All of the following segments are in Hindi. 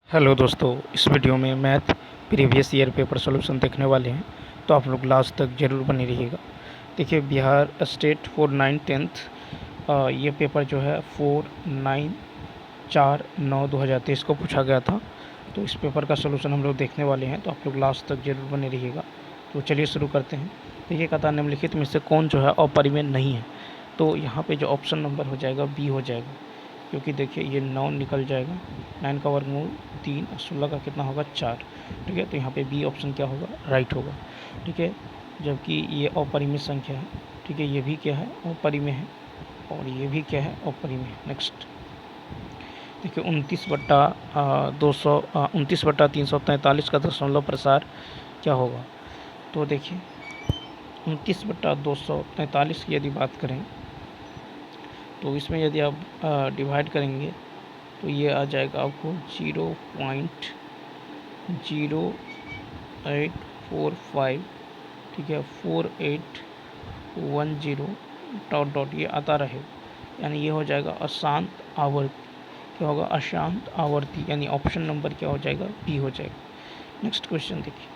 हेलो दोस्तों, इस वीडियो में math previous year paper solution देखने वाले हैं, तो आप लोग लास्ट तक ज़रूर बने रहिएगा। देखिए, बिहार स्टेट 4/9 10 ये पेपर जो है 4/9/2023 को पूछा गया था। तो इस पेपर का सॉल्यूशन हम लोग देखने वाले हैं, तो आप लोग लास्ट तक ज़रूर बने रहिएगा। तो चलिए शुरू करते हैं। देखिए, कथा निम्नलिखित में से कौन जो है अपरिमेय नहीं है। तो यहाँ पे जो ऑप्शन नंबर हो जाएगा बी हो जाएगा, क्योंकि देखिए ये 9 निकल जाएगा, 9 का वर्गमूल 3 और 16 का कितना होगा 4। ठीक है, तो यहाँ पे बी ऑप्शन क्या होगा, राइट होगा। ठीक है, जबकि ये अपरिमेय संख्या है। ठीक है, ये भी क्या है, अपरिमेय है, और ये भी क्या है, अपरिमेय। नेक्स्ट देखिए 29/343 का दशमलव प्रसार क्या होगा। तो देखिए 29/243 की यदि बात करें तो इसमें यदि आप डिवाइड करेंगे तो ये आ जाएगा आपको 0.0845। ठीक है, 4810 डॉट डॉट ये आता रहे, यानी ये हो जाएगा अशांत आवर्ती। क्या होगा, अशांत आवर्ती, यानी ऑप्शन नंबर क्या हो जाएगा, बी हो जाएगा। नेक्स्ट क्वेश्चन देखिए,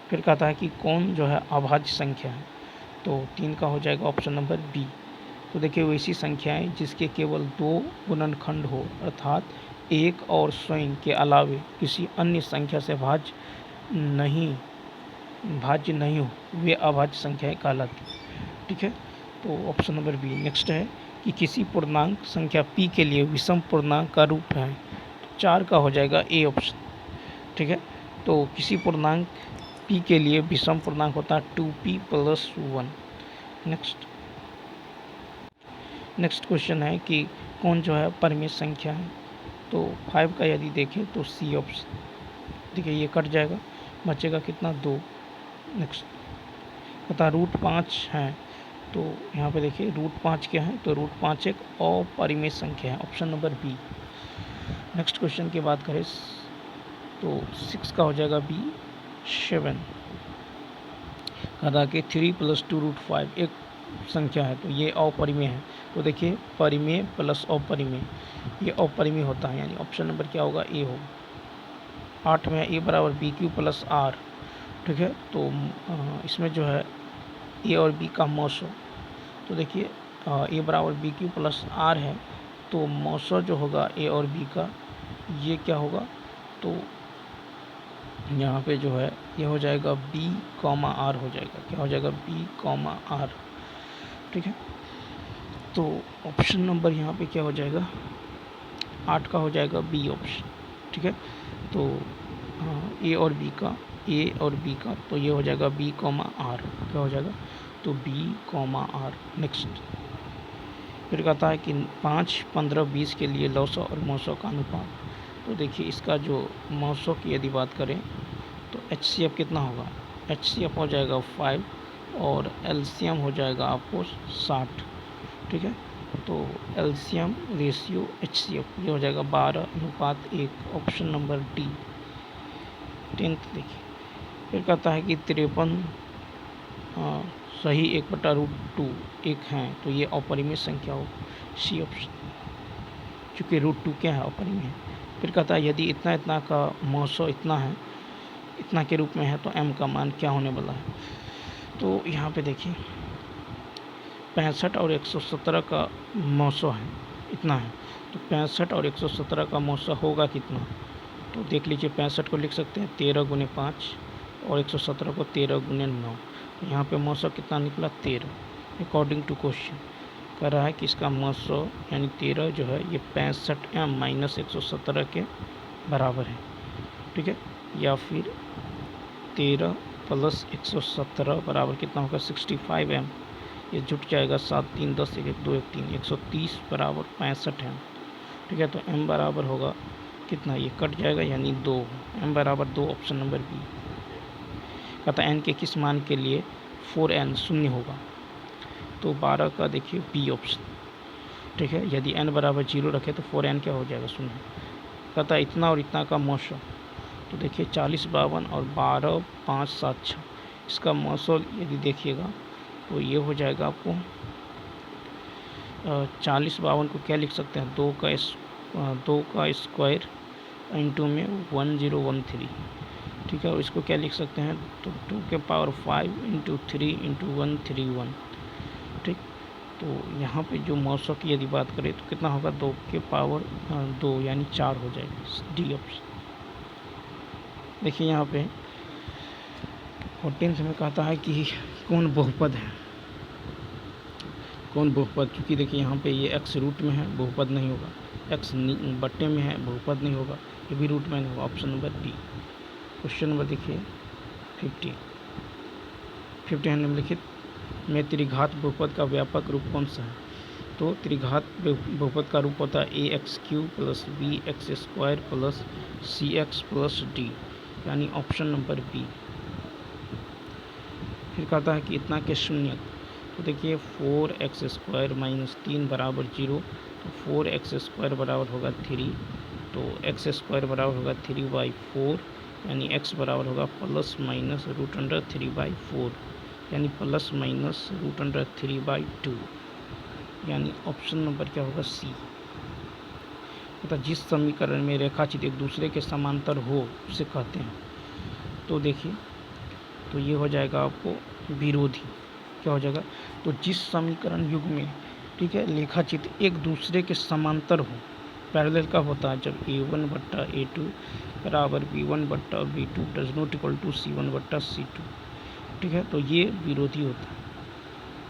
फिर कहता है कि कौन जो है अभाज्य संख्या है। तो 3 का हो जाएगा ऑप्शन नंबर बी। तो देखिए वैसी संख्याएं जिसके केवल 2 गुणनखंड हो, अर्थात एक और स्वयं के अलावे किसी अन्य संख्या से भाज्य नहीं हो, वे अभाज्य संख्याएं कहलाती। ठीक है, तो ऑप्शन नंबर बी। नेक्स्ट है कि किसी पूर्णांक संख्या p के लिए विषम पूर्णांक का रूप है। 4 का हो जाएगा ए ऑप्शन। ठीक है, तो किसी पूर्णांक p के लिए विषम पूर्णांक होता है 2p+1। नेक्स्ट क्वेश्चन है कि कौन जो है परिमेय संख्या है। तो 5 का यदि देखें तो सी ऑप्शन। देखिए ये कट जाएगा, बचेगा कितना, 2। नेक्स्ट बता √5 है। तो यहाँ पे देखिए √5 क्या है, तो √5 एक अपरिमेय संख्या है, option number B. Next question की बात करें तो 6 का हो जाएगा बी, 7। कहा कि 3 + 2√5 एक संख्या है, तो ये अपरिमेय है। तो देखिए परिमेय प्लस अपरिमेय, ये अपरिमेय होता है, यानी ऑप्शन नंबर क्या होगा, ए होगा। 8 में ए बराबर BQ + R। ठीक है, तो इसमें जो है ए और बी का मौसो, तो देखिए ए बराबर BQ + R है, तो मौसो जो होगा ए और बी का, ये क्या होगा, तो यहाँ पे जो है ये हो जाएगा B, R हो जाएगा। क्या हो जाएगा, B, R। ठीक है, तो ऑप्शन नंबर यहाँ पे क्या हो जाएगा, 8 का हो जाएगा बी ऑप्शन। ठीक है, तो ए और बी का, तो ये हो जाएगा B, R। क्या हो जाएगा, तो B, R। नेक्स्ट फिर कहता है कि 5, 15, 20 के लिए लौसो और मौसो का अनुपात। तो देखिए इसका जो मौसो की यदि बात करें तो HCF कितना होगा, HCF हो जाएगा 5 और LCM हो जाएगा आपको 60। ठीक है, तो LCM रेशियो HCF ये हो जाएगा 12:1, ऑप्शन नंबर डी। 10th देखिए, फिर कहता है कि 53 सही 1/√2 एक हैं, तो ये अपरिमेय संख्या हो, सी ऑप्शन, चूँकि √2 क्या है, अपरिमेय है। फिर कहता है यदि इतना इतना का मौसो इतना है, इतना के रूप में है, तो m का मान क्या होने वाला है। तो यहाँ पे देखिए 65 और 117 का मौसो है, इतना है, तो 65 और 117 का मौसो होगा कितना। तो देख लीजिए 65 को लिख सकते हैं 13 × 5 और 117 को 13 × 9। तो यहाँ पे मौसो कितना निकला, 13। अकॉर्डिंग टू क्वेश्चन कह रहा है कि इसका मौसो यानी 13 जो है ये 65m - 117 के बराबर है। ठीक है, या फिर 13 + 117 बराबर कितना होगा, 65m। ये जुट जाएगा 7, 3, 10, 1, 1, 2, 1, 3, 130 बराबर 65 है। ठीक है, तो m बराबर होगा कितना, ये कट जाएगा यानी 2, m बराबर 2, ऑप्शन नंबर बी। कहता n के किस मान के लिए 4n शून्य होगा। तो 12 का देखिए बी ऑप्शन। ठीक है, यदि n बराबर 0 रखे तो 4n क्या हो जाएगा, शून्य। कहता है इतना और इतना का मौसो, तो देखिए 40, 52 और 12, 5, 7, 6, इसका मौसो यदि देखिएगा तो ये हो जाएगा आपको 40, 52 को क्या लिख सकते हैं, 2 का स्क्वायर इंटू में 1013, ठीक है। और इसको क्या लिख सकते हैं, तो 2 के पावर 5 इंटू 3 इंटू 131, ठीक। तो यहाँ पे जो मौसों की यदि बात करें तो कितना होगा, 2 के पावर 2 यानी 4 हो जाएगा, डी ऑप्शन। देखिए यहाँ पे 14 में कहता है कि कौन बहुपद है, कौन बहुपद, चूँकि देखिए यहाँ पे ये x रूट में है, बहुपद नहीं होगा, x बट्टे में है, बहुपद नहीं होगा, ये भी रूट में नहीं होगा, option number D. Question number देखिए 50 निम्नलिखित में त्रिघात बहुपद का व्यापक रूप कौन सा है। तो त्रिघात बहुपद का रूप होता है a x cube plus b x square plus c x plus d, यानी ऑप्शन नंबर बी। फिर कहता है कि इतना के शून्य, तो देखिए 4x स्क्वायर माइनस 3 बराबर 0, तो 4x स्क्वायर बराबर होगा 3, तो x स्क्वायर बराबर होगा 3/4, यानी x बराबर होगा प्लस माइनस √3/4, यानी प्लस माइनस √3/2, यानी ऑप्शन नंबर क्या होगा, सी। तथा जिस समीकरण में रेखाचित्र एक दूसरे के समांतर हो उसे कहते हैं। तो देखिए, तो ये हो जाएगा आपको विरोधी, क्या हो जाएगा, तो जिस समीकरण युग में, ठीक है, लेखाचित्र एक दूसरे के समांतर हो, पैरेलल कब होता है, जब a1/a2 बराबर b1/b2 does not equal to c1/c2, ठीक है, तो ये विरोधी होता है,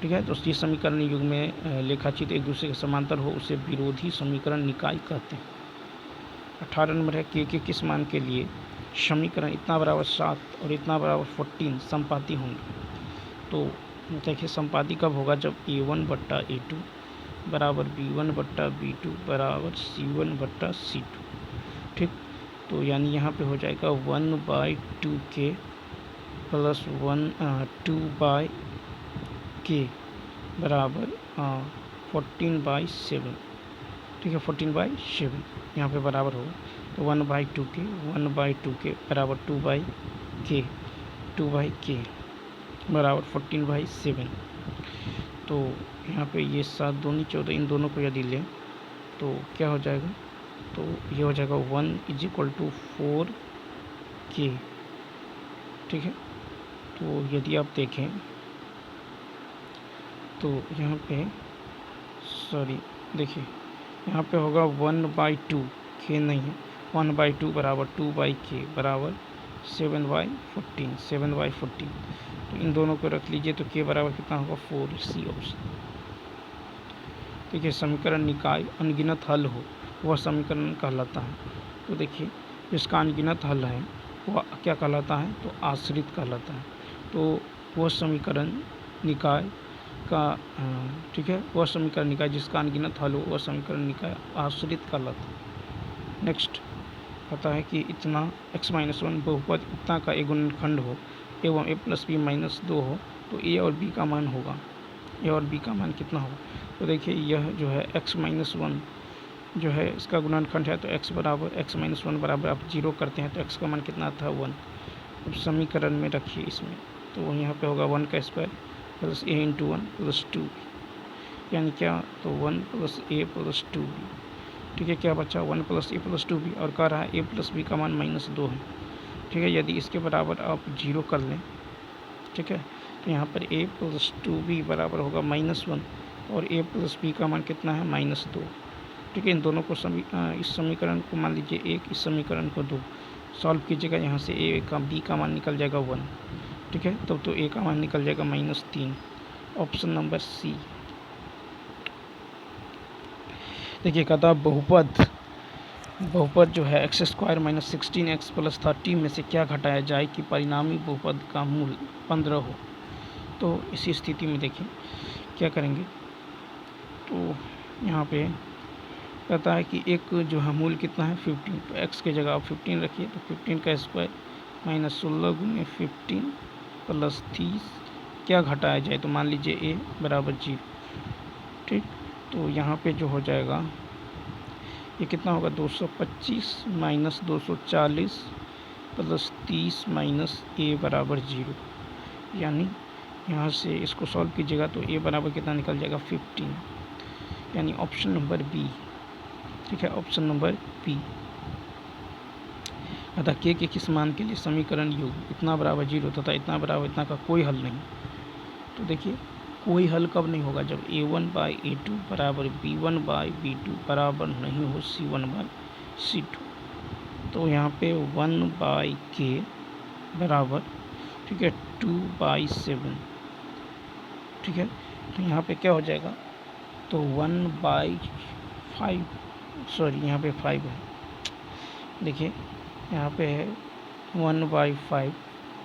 ठीक है। तो जिस समीकरण युग में लेखाचित्र एक दूसरे के समांतर हो उसे विरोधी समीकरण निकाय कहते हैं। 18 नंबर है के किस मान के लिए समीकरण इतना बराबर 7 और इतना बराबर 14 संपाती होंगे। तो देखिए संपाती कब होगा, जब a1/a2 बराबर b1/b2 बराबर c1/c2, ठीक। तो यानी यहाँ पे हो जाएगा 1/2k प्लस 2/k बराबर 14/7, ठीक है, 14/7 यहाँ पे बराबर होगा, तो 1/2k बराबर 2/k बराबर 14/7। तो यहाँ पे ये 7 दूनी 14, इन दोनों को यदि लें तो क्या हो जाएगा, तो ये हो जाएगा 1 = 4k, ठीक है। तो यदि आप देखें तो यहाँ पे देखिए यहाँ पे होगा 1/2, k नहीं है, 1/2 बराबर 2/k बराबर 7/14। तो इन दोनों को रख लीजिए, तो k बराबर कितना होगा, 4, सी ऑप्शन। देखिए समीकरण निकाय अनगिनत हल हो वह समीकरण कहलाता है। तो देखिए जिसका अनगिनत हल है वह क्या कहलाता है, तो आश्रित कहलाता है। तो वह समीकरण निकाय का, ठीक है, वह समीकरण निकाय जिसका अनगिनत हल हो वह समीकरण निकाय आश्रित कहलाता है। नेक्स्ट पता है कि इतना x-1 बहुपद इतना का एक गुणनखंड हो एवं a+b-2 हो, तो a और b का मान होगा, a और b का मान कितना होगा। तो देखिए यह जो है x-1 जो है इसका गुणनखंड है, तो x-1 बराबर आप 0 करते हैं तो x का मान कितना था, 1। अब समीकरण में रखिए इसमें, तो यहाँ पे होगा 1 का स्क्वायर प्लस a × 1 प्लस 2, यानी क्या, तो 1 + a + 2b, ठीक है। क्या बचा, 1 + a + 2b, और कह रहा है a + b का मान -2 है, ठीक है। यदि इसके बराबर आप 0 कर लें, ठीक है, तो यहाँ पर a + 2b बराबर होगा -1 और a + b का मान कितना है, -2, ठीक है। इन दोनों को इस समीकरण को मान लीजिए 1, इस समीकरण को 2, सॉल्व कीजिएगा, यहाँ से a का b का मान निकल जाएगा 1, ठीक है। तब तो a का मान निकल जाएगा -3, ऑप्शन नंबर सी। देखिए कहता बहुपद जो है x² - 16x + 30 में से क्या घटाया जाए कि परिणामी बहुपद का मूल 15 हो। तो इसी स्थिति में देखिए क्या करेंगे, तो यहाँ पे कहता है कि एक जो है मूल कितना है, 15, तो x की जगह आप 15 रखिए, तो 15 का स्क्वायर -16 × 15 + 30 क्या घटाया जाए, तो मान लीजिए a बराबर 0, ठीक। तो यहाँ पे जो हो जाएगा ये कितना होगा, 225 - 240 + 30 - a बराबर 0, यानी यहाँ से इसको सॉल्व कीजिएगा तो a बराबर कितना निकल जाएगा, 15, यानी ऑप्शन नंबर बी, ठीक है, ऑप्शन नंबर बी। अतः के किस मान के लिए समीकरण योग इतना बराबर 0 तथा इतना बराबर इतना का कोई हल नहीं। तो देखिए कोई हल कब नहीं होगा, जब a1/a2 बराबर b1/b2 बराबर नहीं हो c1/c2। तो यहाँ पे 1/k बराबर, ठीक है, 2/7, ठीक है। तो यहाँ पे क्या हो जाएगा, तो 1/5, सॉरी यहाँ पे 5 है, देखिए यहाँ पे है 1/5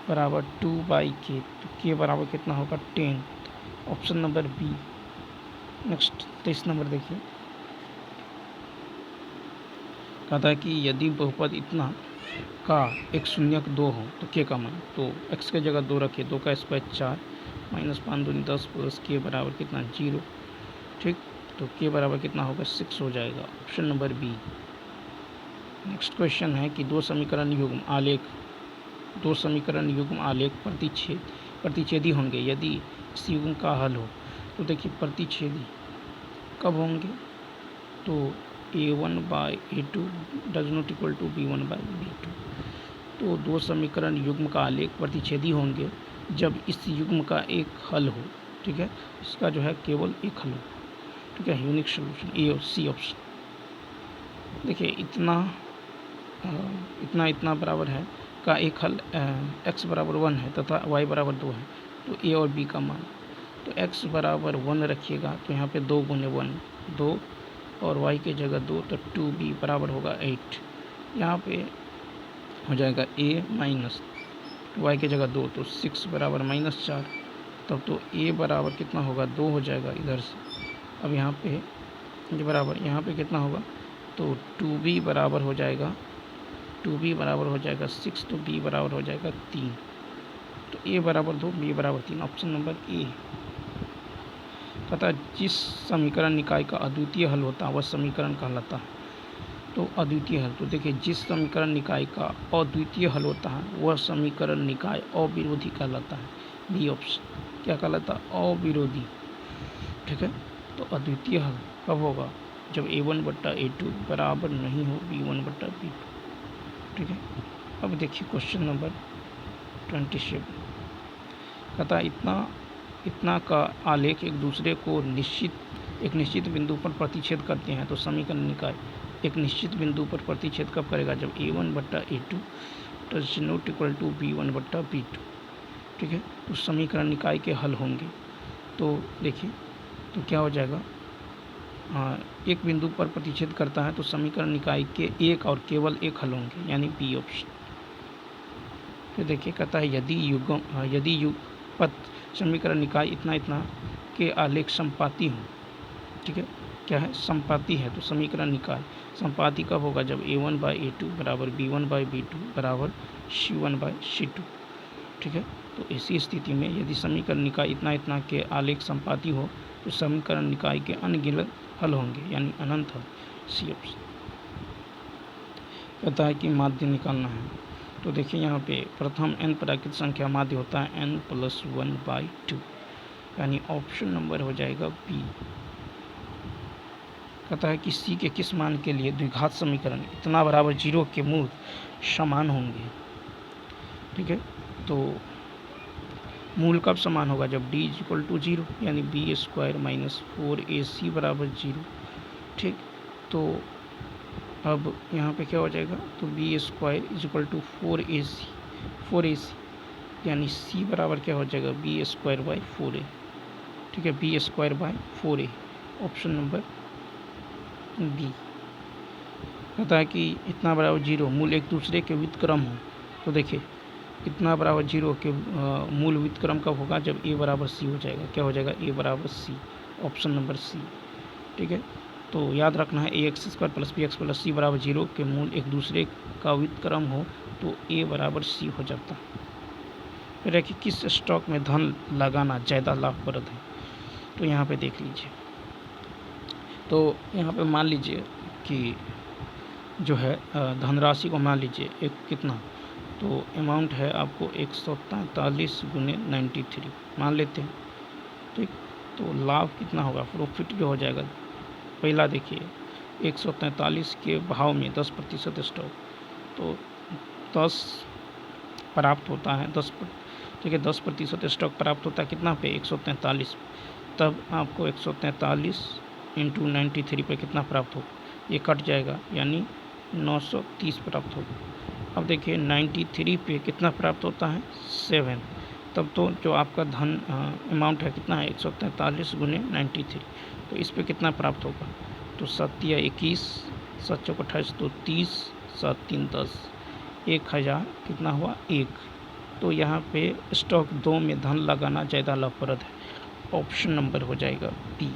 बराबर 2/k। तो k बराबर कितना होगा 10, option number B. Next 23 number देखिए, कहता है कि यदि बहुपद इतना का एक शून्यक 2 हो तो k का मान, तो x के जगह 2 रखिए, 2 का स्क्वायर 4 माइनस 5 दूनी 10 प्लस k बराबर कितना 0, ठीक। तो k बराबर कितना होगा 6 हो जाएगा, option number B. Next question है कि दो समीकरण युग्म आलेख प्रतिच्छेदी होंगे यदि इस युग्म का हल हो। तो देखिए प्रतिच्छेदी कब होंगे, तो a1/a2 does not equal to b1/b2। तो दो समीकरण युग्म का आलेख प्रतिच्छेदी होंगे जब इस युग्म का एक हल हो, ठीक है, इसका जो है केवल एक हल हो, ठीक है, यूनिक सोल्यूशन ए और सी ऑप्शन। देखिए इतना बराबर है का एक हल x बराबर 1 है तथा y बराबर 2 है। तो a और b का मान, तो x बराबर 1 रखिएगा, तो यहाँ पे 2 गुने 1 2 और y के जगह 2, तो 2b बराबर होगा 8। यहाँ पे हो जाएगा a माइनस y के जगह 2, तो 6 बराबर -4, तब तो a बराबर कितना होगा 2 हो जाएगा इधर से। अब यहाँ पे ये बराबर, यहाँ पे कितना होगा, तो 2b बराबर हो जाएगा 6, तो b बराबर हो जाएगा 3। तो a बराबर 2 b बराबर 3, ऑप्शन नंबर ए। तथा जिस समीकरण निकाय का अद्वितीय हल होता है वह समीकरण कहलाता है। तो अद्वितीय हल, तो देखिए जिस समीकरण निकाय का अद्वितीय हल होता है वह समीकरण निकाय अविरोधी कहलाता है, बी ऑप्शन। क्या कहलाता है, अविरोधी, ठीक है। तो अद्वितीय हल कब होगा, जब a1/a2 बराबर नहीं हो b1/b2, ठीक है। अब देखिए क्वेश्चन नंबर 27, कहता है इतना का आलेख एक दूसरे को एक निश्चित बिंदु पर प्रतिच्छेद करते हैं। तो समीकरण निकाय एक निश्चित बिंदु पर प्रतिच्छेद कब करेगा, जब a1/a2 does not equal to b1/b2, ठीक है। तो समीकरण निकाय के हल होंगे। तो देखिए तो क्या हो जाएगा, एक बिंदु पर प्रतिच्छेद करता है तो समीकरण निकाय के एक और केवल एक हल होंगे, यानी बी ऑप्शन। फिर देखिए कहता है यदि युगपत समीकरण निकाय इतना के आलेख संपाती हो, ठीक है, क्या है संपाती है, तो समीकरण निकाय संपाती कब होगा, जब a1/a2 बराबर b1/b2 बराबर c1/c2, ठीक है। तो ऐसी स्थिति में यदि समीकरण निकाय इतना के आलेख संपाती हो तो समीकरण निकाय के अनगिनत हल होंगे, यानी अनंत हल, सी ऑप्शन। कहता है कि माध्य निकालना है। तो देखिए यहाँ पे प्रथम n प्राकृत संख्या माध्य होता है n+1/2, यानी ऑप्शन नंबर हो जाएगा बी। कहता है कि c के किस मान के लिए द्विघात समीकरण इतना बराबर 0 के मूल समान होंगे, ठीक है। तो मूल कब समान होगा, जब d = 0, यानी b² - 4ac बराबर 0, ठीक। तो अब यहाँ पे क्या हो जाएगा, तो b² = 4ac, यानी c बराबर क्या हो जाएगा b²/4a, ठीक है, b²/4a, ऑप्शन नंबर बी। कहता है कि इतना बराबर 0 मूल एक दूसरे के व्युत्क्रम हो। तो देखिए इतना बराबर 0 के मूल व्युत्क्रम कब होगा, जब a बराबर c हो जाएगा। क्या हो जाएगा, a बराबर c, ऑप्शन नंबर सी, ठीक है। तो याद रखना है ax² + bx + c बराबर 0 के मूल एक दूसरे का व्युत्क्रम हो तो a बराबर c हो जाता है। फिर है कि किस स्टॉक में धन लगाना ज़्यादा लाभप्रद है। तो यहाँ पे देख लीजिए, तो यहाँ पे मान लीजिए कि जो है धनराशि को मान लीजिए एक कितना, तो अमाउंट है आपको 143 × 93 मान लेते हैं, ठीक। तो लाभ कितना होगा, प्रॉफिट जो हो जाएगा, पहला देखिए 143 के भाव में 10% स्टॉक, तो 10 प्राप्त होता है, 10% स्टॉक प्राप्त होता है कितना पे 143, तब आपको 143 इंटू 93 पे कितना प्राप्त होगा, ये कट जाएगा यानी 930 प्राप्त होगा। अब देखिए 93 पे कितना प्राप्त होता है 7, तब तो जो आपका धन अमाउंट है कितना है 143 गुने 93, तो इस पे कितना प्राप्त होगा, तो 7 या 21, 7 चौक 28, तो 30, 7 3 10, 1000 कितना हुआ 1। तो यहाँ पे स्टॉक 2 में धन लगाना ज़्यादा लाभप्रद है, ऑप्शन नंबर हो जाएगा डी।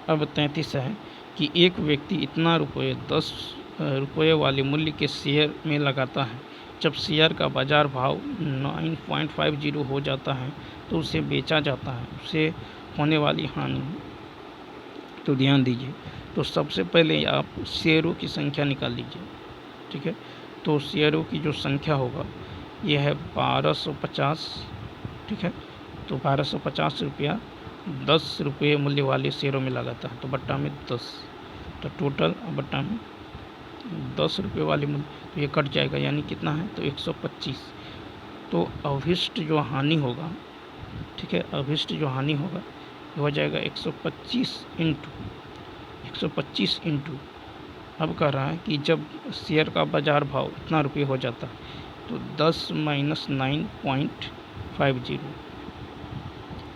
अब 33 है कि एक व्यक्ति इतना रुपये 10 रुपये वाले मूल्य के शेयर में लगाता है, जब शेयर का बाज़ार भाव 9.50 हो जाता है तो उसे बेचा जाता है, उसे होने वाली हानि। तो ध्यान दीजिए, तो सबसे पहले आप शेयरों की संख्या निकाल लीजिए, ठीक है। तो शेयरों की जो संख्या होगा यह है 1250, ठीक है। तो 1250 रुपया 10 रुपये मूल्य वाले शेयरों में लगाता है, तो बट्टा में 10, तो टोटल बट्टा में 10 रुपये वाले मूल्य, तो ये कट जाएगा यानी कितना है, तो 125। तो अभिष्ट जो हानि होगा, ठीक है, अभिष्ट जो हानि होगा ये हो जाएगा 125 इंटू अब कह रहा है कि जब शेयर का बाज़ार भाव इतना रुपये हो जाता है तो 10 माइनस 9.50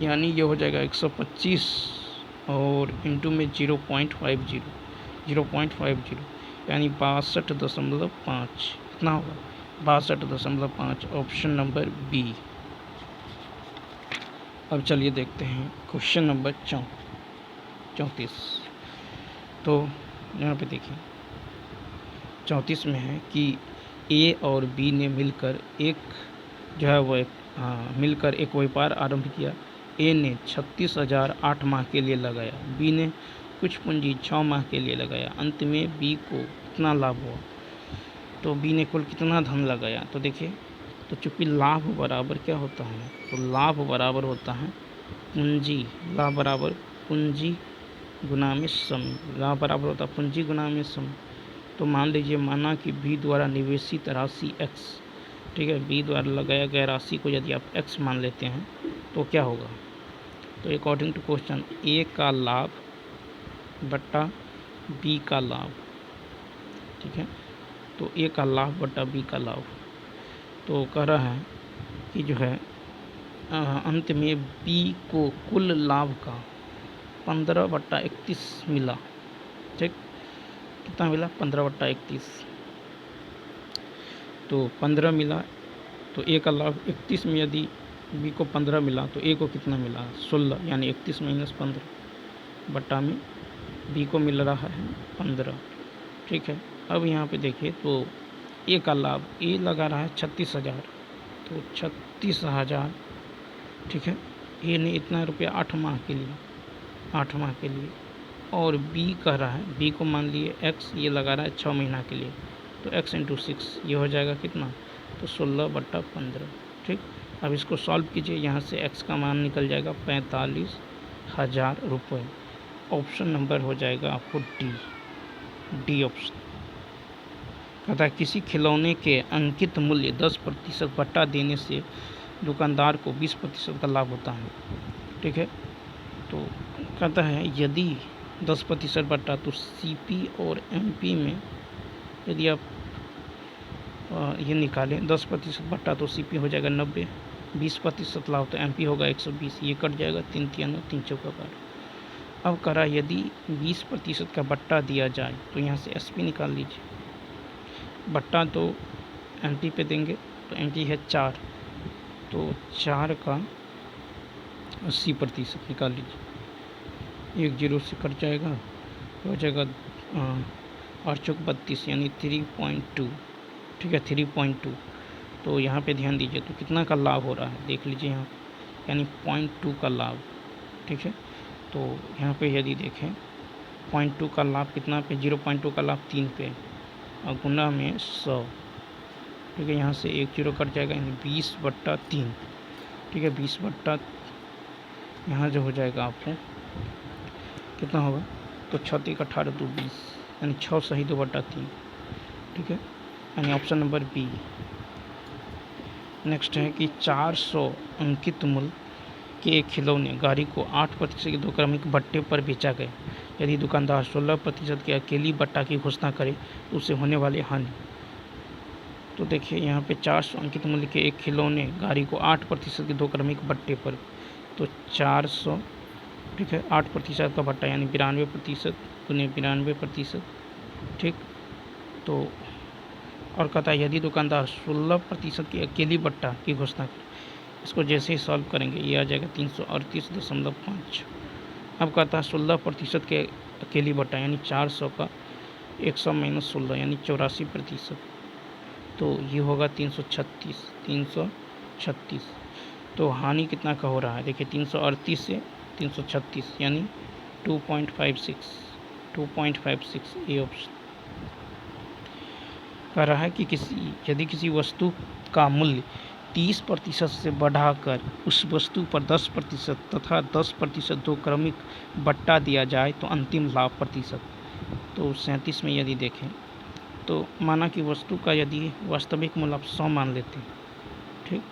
यानी ये हो जाएगा 125 और इंटू में 0.50 यानी 62.5, कितना होगा 62.5, ऑप्शन नंबर बी। अब चलिए देखते हैं क्वेश्चन नंबर 34। तो यहाँ पे देखिए 34 में है कि ए और बी ने मिलकर एक व्यापार आरंभ किया। ए ने 36,000 8 माह के लिए लगाया, बी ने कुछ पूंजी 6 माह के लिए लगाया। अंत में बी को कितना लाभ हुआ, तो बी ने कुल कितना धन लगाया। तो देखिए, तो चूँकि लाभ बराबर क्या होता है, तो लाभ बराबर होता है पूंजी, लाभ बराबर पूंजी गुना में समय, लाभ बराबर होता है पूंजी गुना में समय। तो मान लीजिए, माना कि बी द्वारा निवेशित राशि x, ठीक है, बी द्वारा लगाया गया राशि को यदि आप x मान लेते हैं तो क्या होगा, तो अकॉर्डिंग टू क्वेश्चन ए का लाभ बट्टा बी का लाभ, ठीक है, तो ए का लाभ बट्टा बी का लाभ। तो कह रहा है कि जो है अंत में बी को कुल लाभ का 15/31 मिला, ठीक, कितना मिला 15/31, तो 15 मिला। तो ए का लाभ 31 में यदि बी को 15 मिला तो ए को कितना मिला 16, यानी 31 माइनस 15 बट्टा में बी को मिल रहा है 15, ठीक है। अब यहाँ पे देखिए, तो ए का लाभ ए लगा रहा है 36,000, तो 36,000, ठीक है, ए ने इतना रुपया 8 माह के लिए, और बी कह रहा है, बी को मान लिए x, ये लगा रहा है 6 महीना के लिए, तो x इंटू 6 ये हो जाएगा कितना, तो 16/15, ठीक। अब इसको सॉल्व कीजिए, यहाँ से x का मान निकल जाएगा 45,000 रुपये। ऑप्शन नंबर हो जाएगा आपको डी ऑप्शन। कहता है किसी खिलौने के अंकित मूल्य 10% बट्टा देने से दुकानदार को 20% का लाभ होता है, ठीक है। तो कहता है यदि 10% बट्टा, तो सीपी और एमपी में यदि आप ये निकालें 10% बट्टा, तो सीपी हो जाएगा 90, 20% लाभ तो एमपी होगा 120, ये कट जाएगा 3 3 3 चौका 12। अब करा यदि 20% का बट्टा दिया जाए तो यहाँ से एसपी निकाल लीजिए, बट्टा तो एमपी पे देंगे, तो एमपी है 4, तो 4 का 80% निकाल लीजिए, 1 0 से कट जाएगा, तो हो जाएगा 8 चौक 32 यानी 3.2, ठीक है, 3.2। तो यहाँ पे ध्यान दीजिए, तो कितना का लाभ हो रहा है देख लीजिए यहाँ, यानी 0.2 का लाभ, ठीक है। तो यहाँ पे यदि देखें 0.2 का लाभ कितना पे, 0.2 का लाभ 3 पे और गुना में 100, ठीक है, यहाँ से 1 0 कट जाएगा, यानी 20/3, ठीक है, 20 यहाँ जो हो जाएगा आपको कितना होगा, तो 6 × 18 = 20, यानी 6 सही 2/3, ठीक है, यानी ऑप्शन नंबर बी। नेक्स्ट है कि 400 अंकित मूल्य के एक खिलौने गाड़ी को 8% के दो क्रमिक बट्टे पर बेचा गया। यदि दुकानदार 16% की अकेली बट्टा की घोषणा करे तो उसे होने वाली हानि। तो देखिए यहाँ पे 400 अंकित मूल्य के एक खिलौने गाड़ी को 8% के दो क्रमिक बट्टे पर, तो 400, ठीक है, 8% का बट्टा यानी 92% गुने 92%, ठीक। तो और कहता है यदि दुकानदार 16% की अकेली बट्टा की घोषणा करे, इसको जैसे ही सॉल्व करेंगे ये आ जाएगा 338.5। अब कहता है 16% के अकेली बट्टा यानी 400 का 100 - 16 यानी 84%, तो ये होगा 336। तो हानि कितना का हो रहा है, देखिए 338 से 336 यानी 2.56 ये ऑप्शन कह रहा है कि यदि किसी वस्तु का मूल्य 30% से बढ़ाकर उस वस्तु पर 10% तथा 10% दो क्रमिक बट्टा दिया जाए तो अंतिम लाभ प्रतिशत। तो 37 में यदि देखें तो माना कि वस्तु का यदि वास्तविक मूल्य आप 100 मान लेते हैं, ठीक,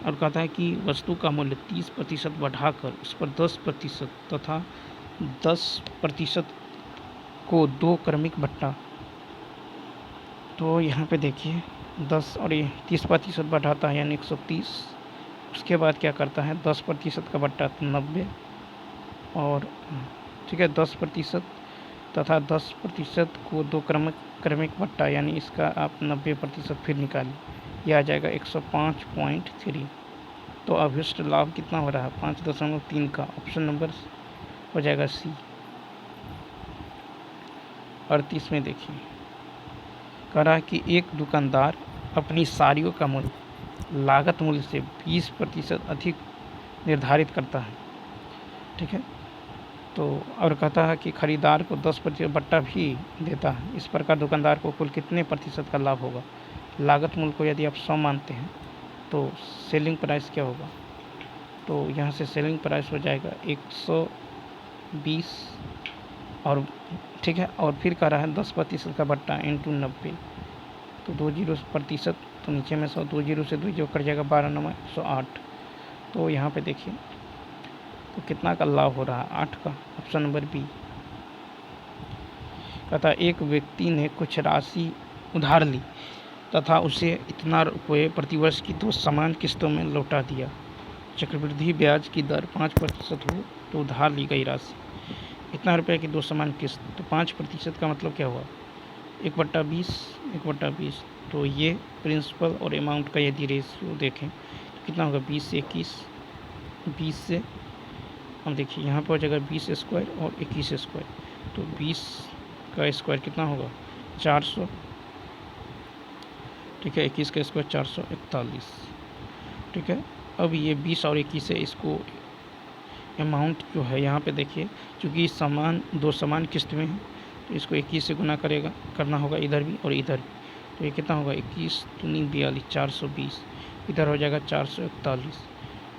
और कहता है कि वस्तु का मूल्य 30% बढ़ाकर उस पर 10% तथा 10% को दो क्रमिक बट्टा, तो यहाँ पे देखिए 10 और ये 30% बढ़ाता है यानी 130। उसके बाद क्या करता है 10% का बट्टा 90 और, ठीक है, 10% तथा 10% को दो क्रमिक बट्टा यानी इसका आप 90% फिर निकालिए, यह आ जाएगा 105.3। तो अभीष्ट लाभ कितना हो रहा है 5.3 का, ऑप्शन नंबर हो जाएगा सी। 38 में देखिए कह रहा है कि एक दुकानदार अपनी साड़ियों का मूल्य लागत मूल्य से 20% अधिक निर्धारित करता है, ठीक है। तो और कहता है कि खरीदार को 10% बट्टा भी देता है। इस प्रकार दुकानदार को कुल कितने प्रतिशत का लाभ होगा। लागत मूल्य को यदि आप 100 मानते हैं तो सेलिंग प्राइस क्या होगा, तो यहाँ से सेलिंग प्राइस हो जाएगा 120 और, ठीक है, और फिर कह रहा है 10% का बट्टा इंटू 90, तो 20%, तो नीचे में 100, 20 से 2 कट जाएगा 12 9 108। तो यहाँ पे देखिए तो कितना का लाभ हो रहा है 8 का, ऑप्शन नंबर बी। कहता एक व्यक्ति ने कुछ राशि उधार ली तथा उसे इतना रुपये प्रतिवर्ष की 2 समान किस्तों में लौटा दिया। चक्रवृद्धि ब्याज की दर 5% हो तो उधार ली गई राशि इतना रुपये की 2 समान किस्त, तो 5% का मतलब क्या हुआ 1/20। तो ये प्रिंसिपल और अमाउंट का यदि रेशियो देखें तो कितना होगा 20 से 21, 20 से हम देखिए यहाँ पर हो जाएगा 20 स्क्वायर और 21 स्क्वायर, तो 20 का स्क्वायर कितना होगा 400, ठीक है, 21 का स्क्वायर 441, ठीक है। अब ये 20 और 21 से इसको अमाउंट जो है यहाँ पे देखिए चूँकि दो समान किस्त में है तो इसको 21 से गुना करना होगा इधर भी और इधर भी, तो ये कितना होगा 21 दूनी 42 420, इधर हो जाएगा 441,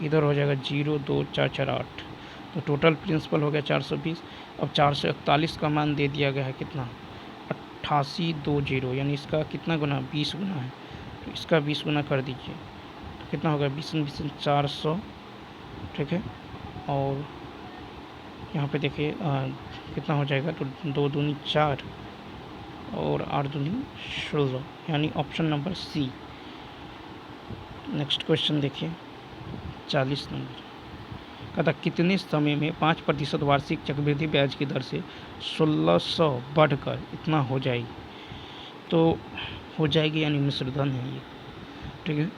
इधर हो जाएगा 0 2 4 4 8, तो टोटल प्रिंसिपल हो गया 420। अब 441 का मान दे दिया गया है कितना 8820, यानी इसका कितना गुना 20 गुना है, तो इसका 20 गुना कर दीजिए तो कितना होगा 20 400, ठीक है। और यहाँ पे देखिए कितना हो जाएगा तो 2 दूनी 4 और 8 दूनी 16, यानी option number C. Next question देखिए 40 नंबर। कहता कितने समय में 5% वार्षिक चक्रवृद्धि ब्याज की दर से 1600 बढ़कर इतना हो जाएगी, तो हो जाएगी यानी मिश्रधन है ये, ठीक है।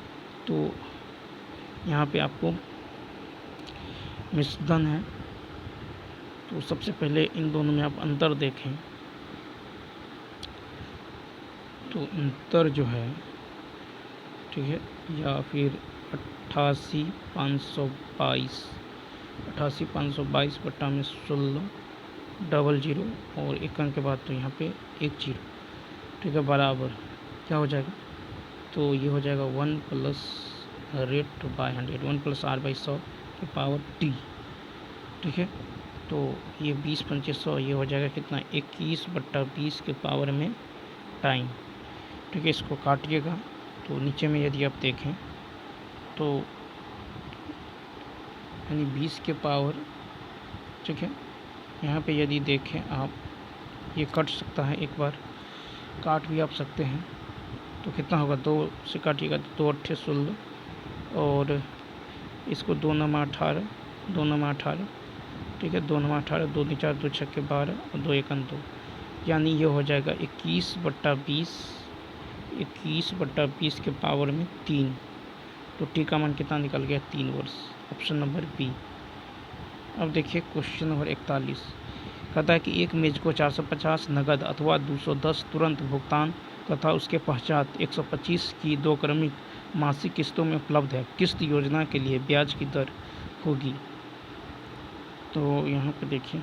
तो यहाँ पे आपको मिश्रधन है तो सबसे पहले इन दोनों में आप अंतर देखें तो अंतर जो है, ठीक है, या फिर 88,522 बट्टा में 16 डबल 0 और एक अंक के बाद तो यहाँ पे 1 0, ठीक है, बराबर क्या हो जाएगा तो ये हो जाएगा 1 + रेट बाय 100 1 + r/100 की पावर t, ठीक है। तो ये 20 × 100 ये हो जाएगा कितना 21/20 के पावर में टाइम, ठीक है। इसको काटिएगा तो नीचे में यदि आप देखें तो यानी 20 के पावर, ठीक है। यहाँ पे यदि देखें आप, ये कट सकता है, एक बार काट भी आप सकते हैं। तो कितना होगा, 2 से काटिएगा तो 2 8 16 और इसको 2 9 18, 2 9 18, ठीक है। 2 9 18, 2 2 4 2 6 12 और 2 1 2, यानी ये हो जाएगा 21/20, 21/20 के पावर में 3। तो टी का मान कितना निकल गया, 3 वर्ष। Option number B. अब देखिए क्वेश्चन नंबर 41 कहता है कि एक मेज को 450 नगद अथवा 210 तुरंत भुगतान तथा उसके पश्चात 125 की 2 क्रमिक मासिक किस्तों में उपलब्ध है। किस्त योजना के लिए ब्याज की दर होगी। तो यहाँ पे देखिए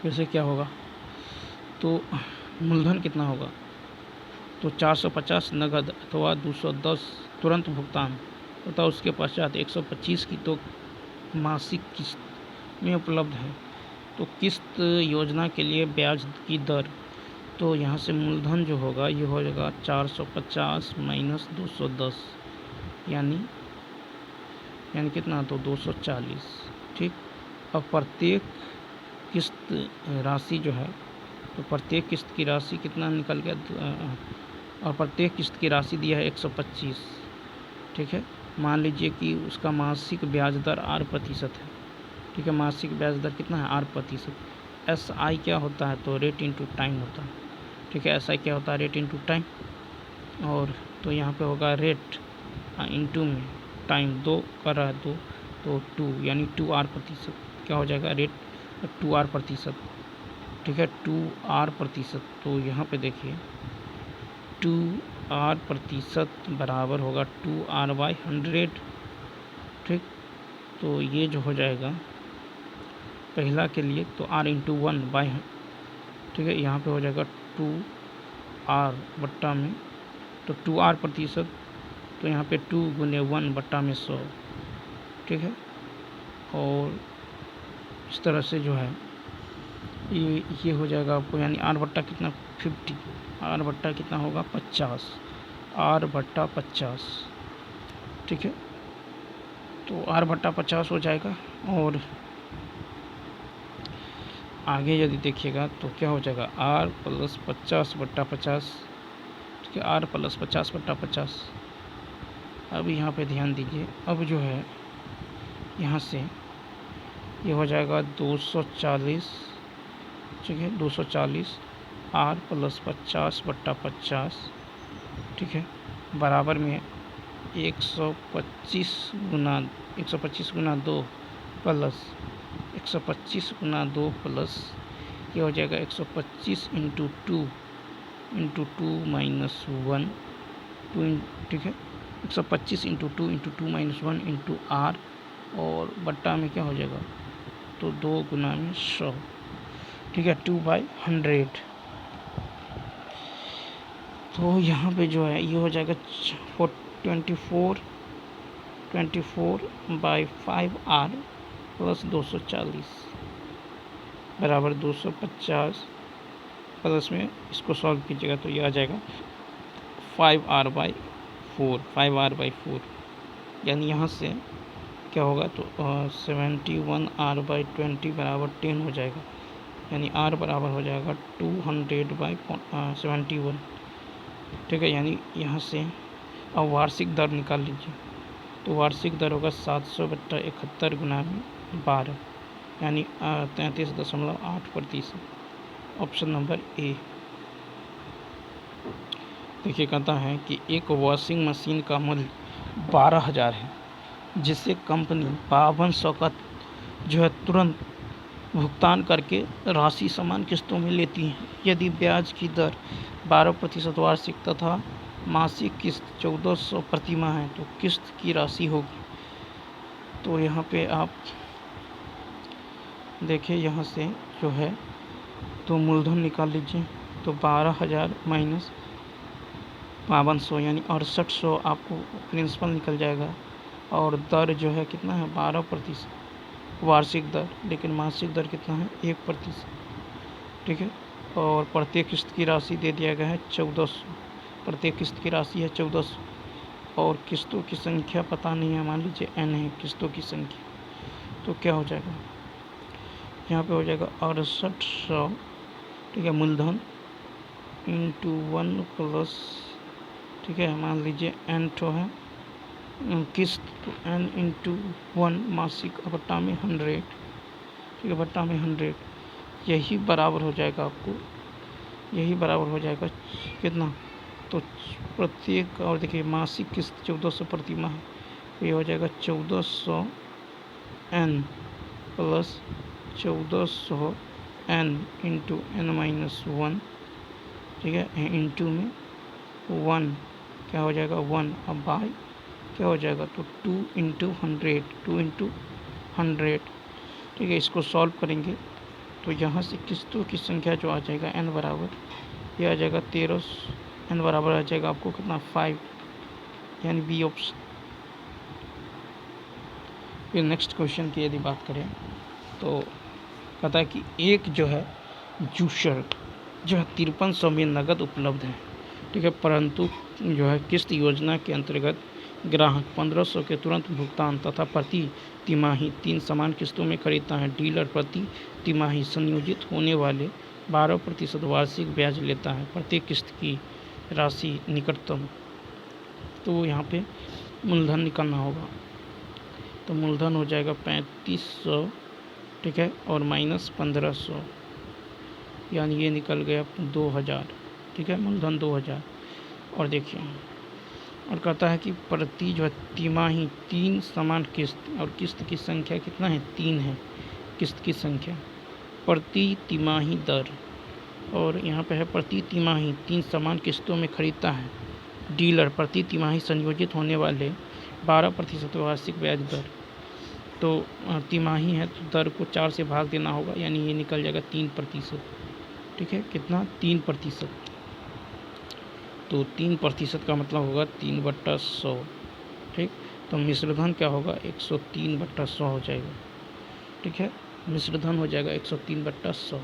कैसे क्या होगा। तो मूलधन कितना होगा, तो 450 नगद अथवा 210 तुरंत भुगतान तथा उसके पश्चात 125 की 2 मासिक किस्त में उपलब्ध है। तो किस्त योजना के लिए ब्याज की दर, तो यहाँ से मूलधन जो होगा ये हो जाएगा 450 माइनस 210, यानी कितना, तो 240, ठीक। अब प्रत्येक किस्त राशि जो है, तो प्रत्येक किस्त की राशि कितना निकल गया, और प्रत्येक किस्त की राशि दिया है 125, ठीक है। मान लीजिए कि उसका मासिक ब्याज दर 8% है, ठीक है। मासिक ब्याज दर कितना है, 8%। एस आई क्या होता है, तो रेट इनटू टाइम होता है, ठीक है। एस आई क्या होता है, रेट इनटू टाइम। और तो यहाँ पे होगा रेट इनटू में टाइम, 2 कर रहा है 2, तो 2 यानी 2R%, क्या हो जाएगा, रेट 2R%, ठीक है। 2R%। तो यहाँ पे देखिए 2R% बराबर होगा 2R/100, ठीक। तो ये जो हो जाएगा पहला के लिए, तो R इंटू 1/, ठीक है। यहाँ पे हो जाएगा 2R बट्टा में, तो 2R%, तो यहाँ पे 2 गुने 1 बट्टा में 100, ठीक है। और इस तरह से जो है ये हो जाएगा आपको, यानी R बट्टा कितना, 50, R बट्टा कितना होगा, 50, R बट्टा 50, ठीक है। तो R बट्टा 50 हो जाएगा। और आगे यदि देखिएगा तो क्या हो जाएगा, R प्लस 50 बट्टा 50, ठीक है। R प्लस 50 बट्टा 50। अब यहाँ पे ध्यान दीजिए, अब जो है यहाँ से ये हो जाएगा 240, ठीक है। 240 R प्लस 50 बट्टा 50, ठीक है, बराबर में 125 गुना 2 प्लस 125 गुना 2 प्लस ये हो जाएगा 125 इंटू 2 माइनस 1, 2, ठीक है। 125 इंटू 2 माइनस 1 इंटू R, और बट्टा में क्या हो जाएगा, तो 2 गुना में 100, ठीक है। 2/100। तो यहाँ पे जो है ये हो जाएगा 24/5R प्लस 240 बराबर 250, प्लस में इसको सॉल्व कीजिएगा तो ये आ जाएगा 5R/4, यानी यहाँ से क्या होगा, तो 71R/20 बराबर 10 हो जाएगा, यानी R बराबर हो जाएगा 200/71, ठीक है। यानी यहाँ से अब वार्षिक दर निकाल लीजिए, तो वार्षिक दर होगा 700/71 गुना में 12, यानी 33.8%। Option number A. देखिए कहता है कि एक वॉशिंग मशीन का मूल्य 12,000 है, जिसे कंपनी 5200 का जो है तुरंत भुगतान करके राशि समान किस्तों में लेती है। यदि ब्याज की दर 12% वार्षिक तथा मासिक किस्त 1400 प्रति माह है तो किस्त की राशि होगी। तो यहाँ पे आप देखिए, यहाँ से जो है तो मूलधन निकाल लीजिए, तो 12,000 माइनस 5200 यानी 6800 आपको प्रिंसिपल निकल जाएगा। और दर जो है कितना है, 12% वार्षिक दर, लेकिन मासिक दर कितना है, 1%, ठीक है। और प्रत्येक किस्त की राशि दे दिया गया है 1400। प्रत्येक किस्त की राशि है 1400 और किस्तों की संख्या पता नहीं है, मान लीजिए n है किस्तों की संख्या, तो क्या हो जाएगा, यहाँ पे हो जाएगा 6800, ठीक है, मूलधन इंटू 1 प्लस, ठीक है, मान लीजिए n तो है किस्त, तो n इंटू 1 मासिक बट्टा में 100, ठीक है, बट्टा में 100, यही बराबर हो जाएगा आपको, यही बराबर हो जाएगा कितना, तो प्रत्येक, और देखिए मासिक किस्त 1400 प्रति माह, तो ये हो जाएगा 1400 n plus 1400 n into n-1, ठीक है, इंटू में 1 क्या हो जाएगा 1, अब बाई क्या हो जाएगा, तो 2 इंटू 100, 2 इंटू 100, ठीक है। इसको सॉल्व करेंगे तो यहाँ से किस्तों की संख्या जो आ जाएगा n बराबर, ये आ जाएगा 13, n बराबर आ जाएगा आपको कितना 5, यानी बी ऑप्शन। फिर नेक्स्ट क्वेश्चन की यदि बात करें तो कहता है कि एक जो है जूसर जो है 5300 में नगद उपलब्ध है, ठीक है, परंतु जो है किस्त योजना के अंतर्गत ग्राहक 1500 के तुरंत भुगतान तथा प्रति तिमाही 3 समान किस्तों में खरीदता है। डीलर प्रति तिमाही संयोजित होने वाले 12% वार्षिक ब्याज लेता है। प्रत्येक किस्त की राशि निकटतम, तो यहाँ पे मूलधन निकालना होगा, तो मूलधन हो जाएगा 3500, ठीक है, और माइनस 1500, यानी ये निकल गया 2000, ठीक है, मूलधन 2000। और देखिए, और कहता है कि प्रति जो है तिमाही 3 समान किस्त, और किस्त की संख्या कितना है 3 है किस्त की संख्या, प्रति तिमाही दर, और यहाँ पे है प्रति तिमाही 3 समान किस्तों में खरीदता है। डीलर प्रति तिमाही संयोजित होने वाले 12% वार्षिक ब्याज दर, तो तिमाही है तो दर को 4 से भाग देना होगा, यानी ये निकल जाएगा 3%, ठीक है, कितना 3%, तो 3% का मतलब होगा 3/100, ठीक, तो मिश्रधन क्या होगा 103/100 हो जाएगा, ठीक है, मिश्रधन हो जाएगा 103/100।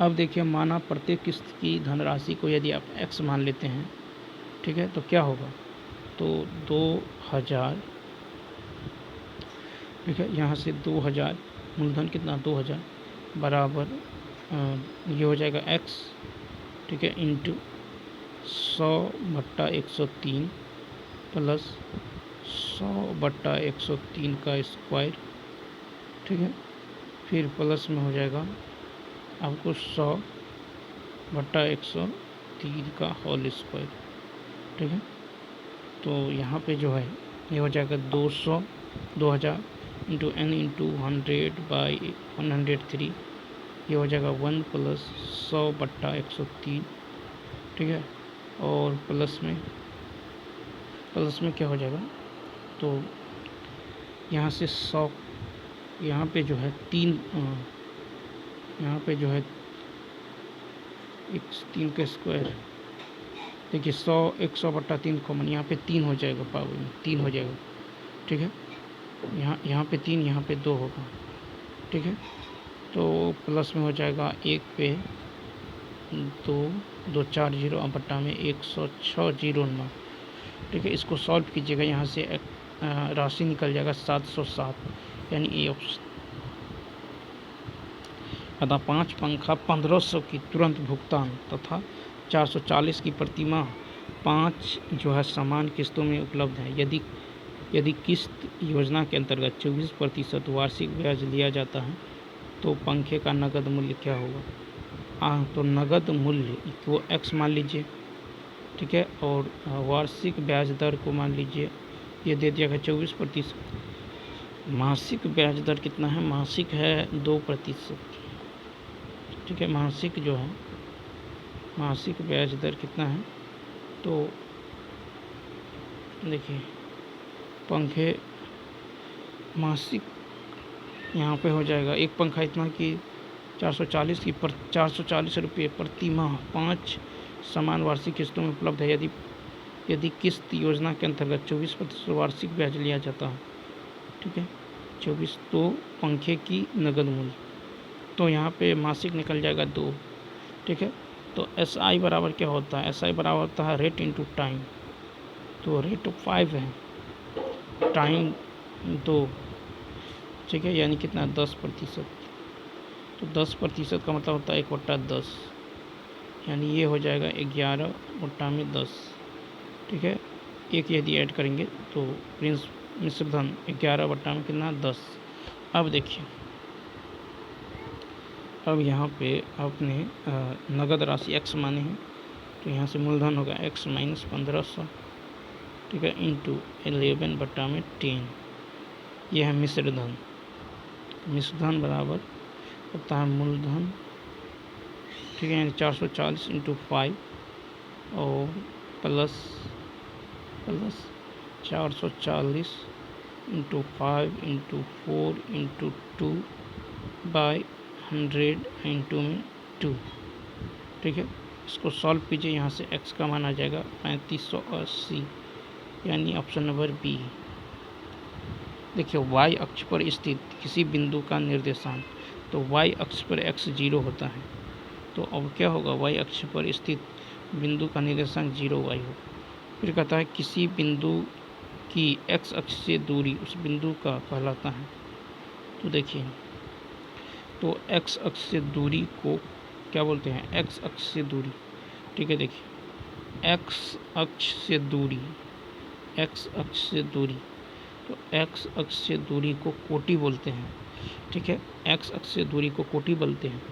अब देखिए, माना प्रत्येक किस्त की धनराशि को यदि आप x मान लेते हैं, ठीक है, तो क्या होगा, तो 2000, ठीक है, यहाँ से 2000 मूलधन कितना 2000 बराबर ये हो जाएगा x, ठीक है, इंटू 100/103 प्लस 100/103 का स्क्वायर, ठीक है, फिर प्लस में हो जाएगा आपको 100/103 का होल स्क्वायर, ठीक है, तो यहाँ पे जो है ये हो जाएगा 2000 इंटू n इंटू 100/103, ये हो जाएगा 1 प्लस 100/103, ठीक है, और प्लस में क्या हो जाएगा, तो यहाँ से 100, यहाँ पे जो है 3, यहाँ पे जो है 3 का स्क्वायर, देखिए 100/3 कॉमन, यहाँ पे 3 हो जाएगा, पावर में 3 हो जाएगा, ठीक है, यहाँ पे 3, यहाँ पे 2 होगा, ठीक है, तो प्लस में हो जाएगा 1 पे 2 4 0 और बट्टा में 10609, ठीक है, इसको सॉल्व कीजिएगा, यहाँ से राशि निकल जाएगा 707, यानी ए ऑप्शन। अतः 5 पंखा 1500 की तुरंत भुगतान तथा 440 की प्रतिमाह 5 जो है समान किस्तों में उपलब्ध है। यदि किस्त योजना के अंतर्गत 24% वार्षिक ब्याज लिया जाता है तो पंखे का नगद मूल्य क्या होगा। तो नगद मूल्य को x मान लीजिए, ठीक है, और वार्षिक ब्याज दर को मान लीजिए, ये दे दिया गया 24%। मासिक ब्याज दर कितना है, मासिक है 2%, ठीक है, मासिक जो है मासिक ब्याज दर कितना है, तो देखिए पंखे मासिक यहाँ पे हो जाएगा, एक पंखा इतना कि 440 रुपये प्रति माह 5 समान वार्षिक किस्तों में उपलब्ध है। यदि किस्त योजना के अंतर्गत 24% वार्षिक ब्याज लिया जाता है, ठीक है, 24, तो पंखे की नगद मूल्य, तो यहाँ पे मासिक निकल जाएगा 2, ठीक है। तो एस आई बराबर क्या होता है, एस आई बराबर होता है रेट इंटू टाइम। तो रेट 5 है, टाइम 2, ठीक है, यानी कितना 10%। तो 10% का मतलब होता है 1/10, यानी ये हो जाएगा 11/10, ठीक है। एक यदि ऐड करेंगे तो प्रिंस मिश्रधन 11 कितना 10। अब देखिए, अब यहाँ पे आपने नगद राशि x माने हैं, तो यहाँ से मूलधन होगा x माइनस 1500, ठीक है, इंटू 11/10। यह है मिश्रधन। मिश्रधन बराबर होता है मूलधन, ठीक है, यानी 440 इंटू 5 और plus 440 into 5 into 4 into 2 by 100 into में 2, ठीक है। इसको सॉल्व कीजिए, यहाँ से x का मान आ जाएगा 3580, यानी ऑप्शन नंबर बी। देखिए, y अक्ष पर स्थित किसी बिंदु का निर्देशांक, तो y अक्ष पर x 0 होता है, तो अब क्या होगा, y अक्ष पर स्थित बिंदु का निर्देशांक 0y होगा। फिर कहता है किसी बिंदु की x अक्ष से दूरी उस बिंदु का कहलाता है। तो देखिए, तो x अक्ष से दूरी को क्या बोलते हैं, x अक्ष से दूरी, ठीक है। देखिए, x अक्ष से दूरी, x अक्ष से दूरी, तो x अक्ष से दूरी को कोटि बोलते हैं, ठीक है। x अक्ष से दूरी को कोटि बोलते हैं,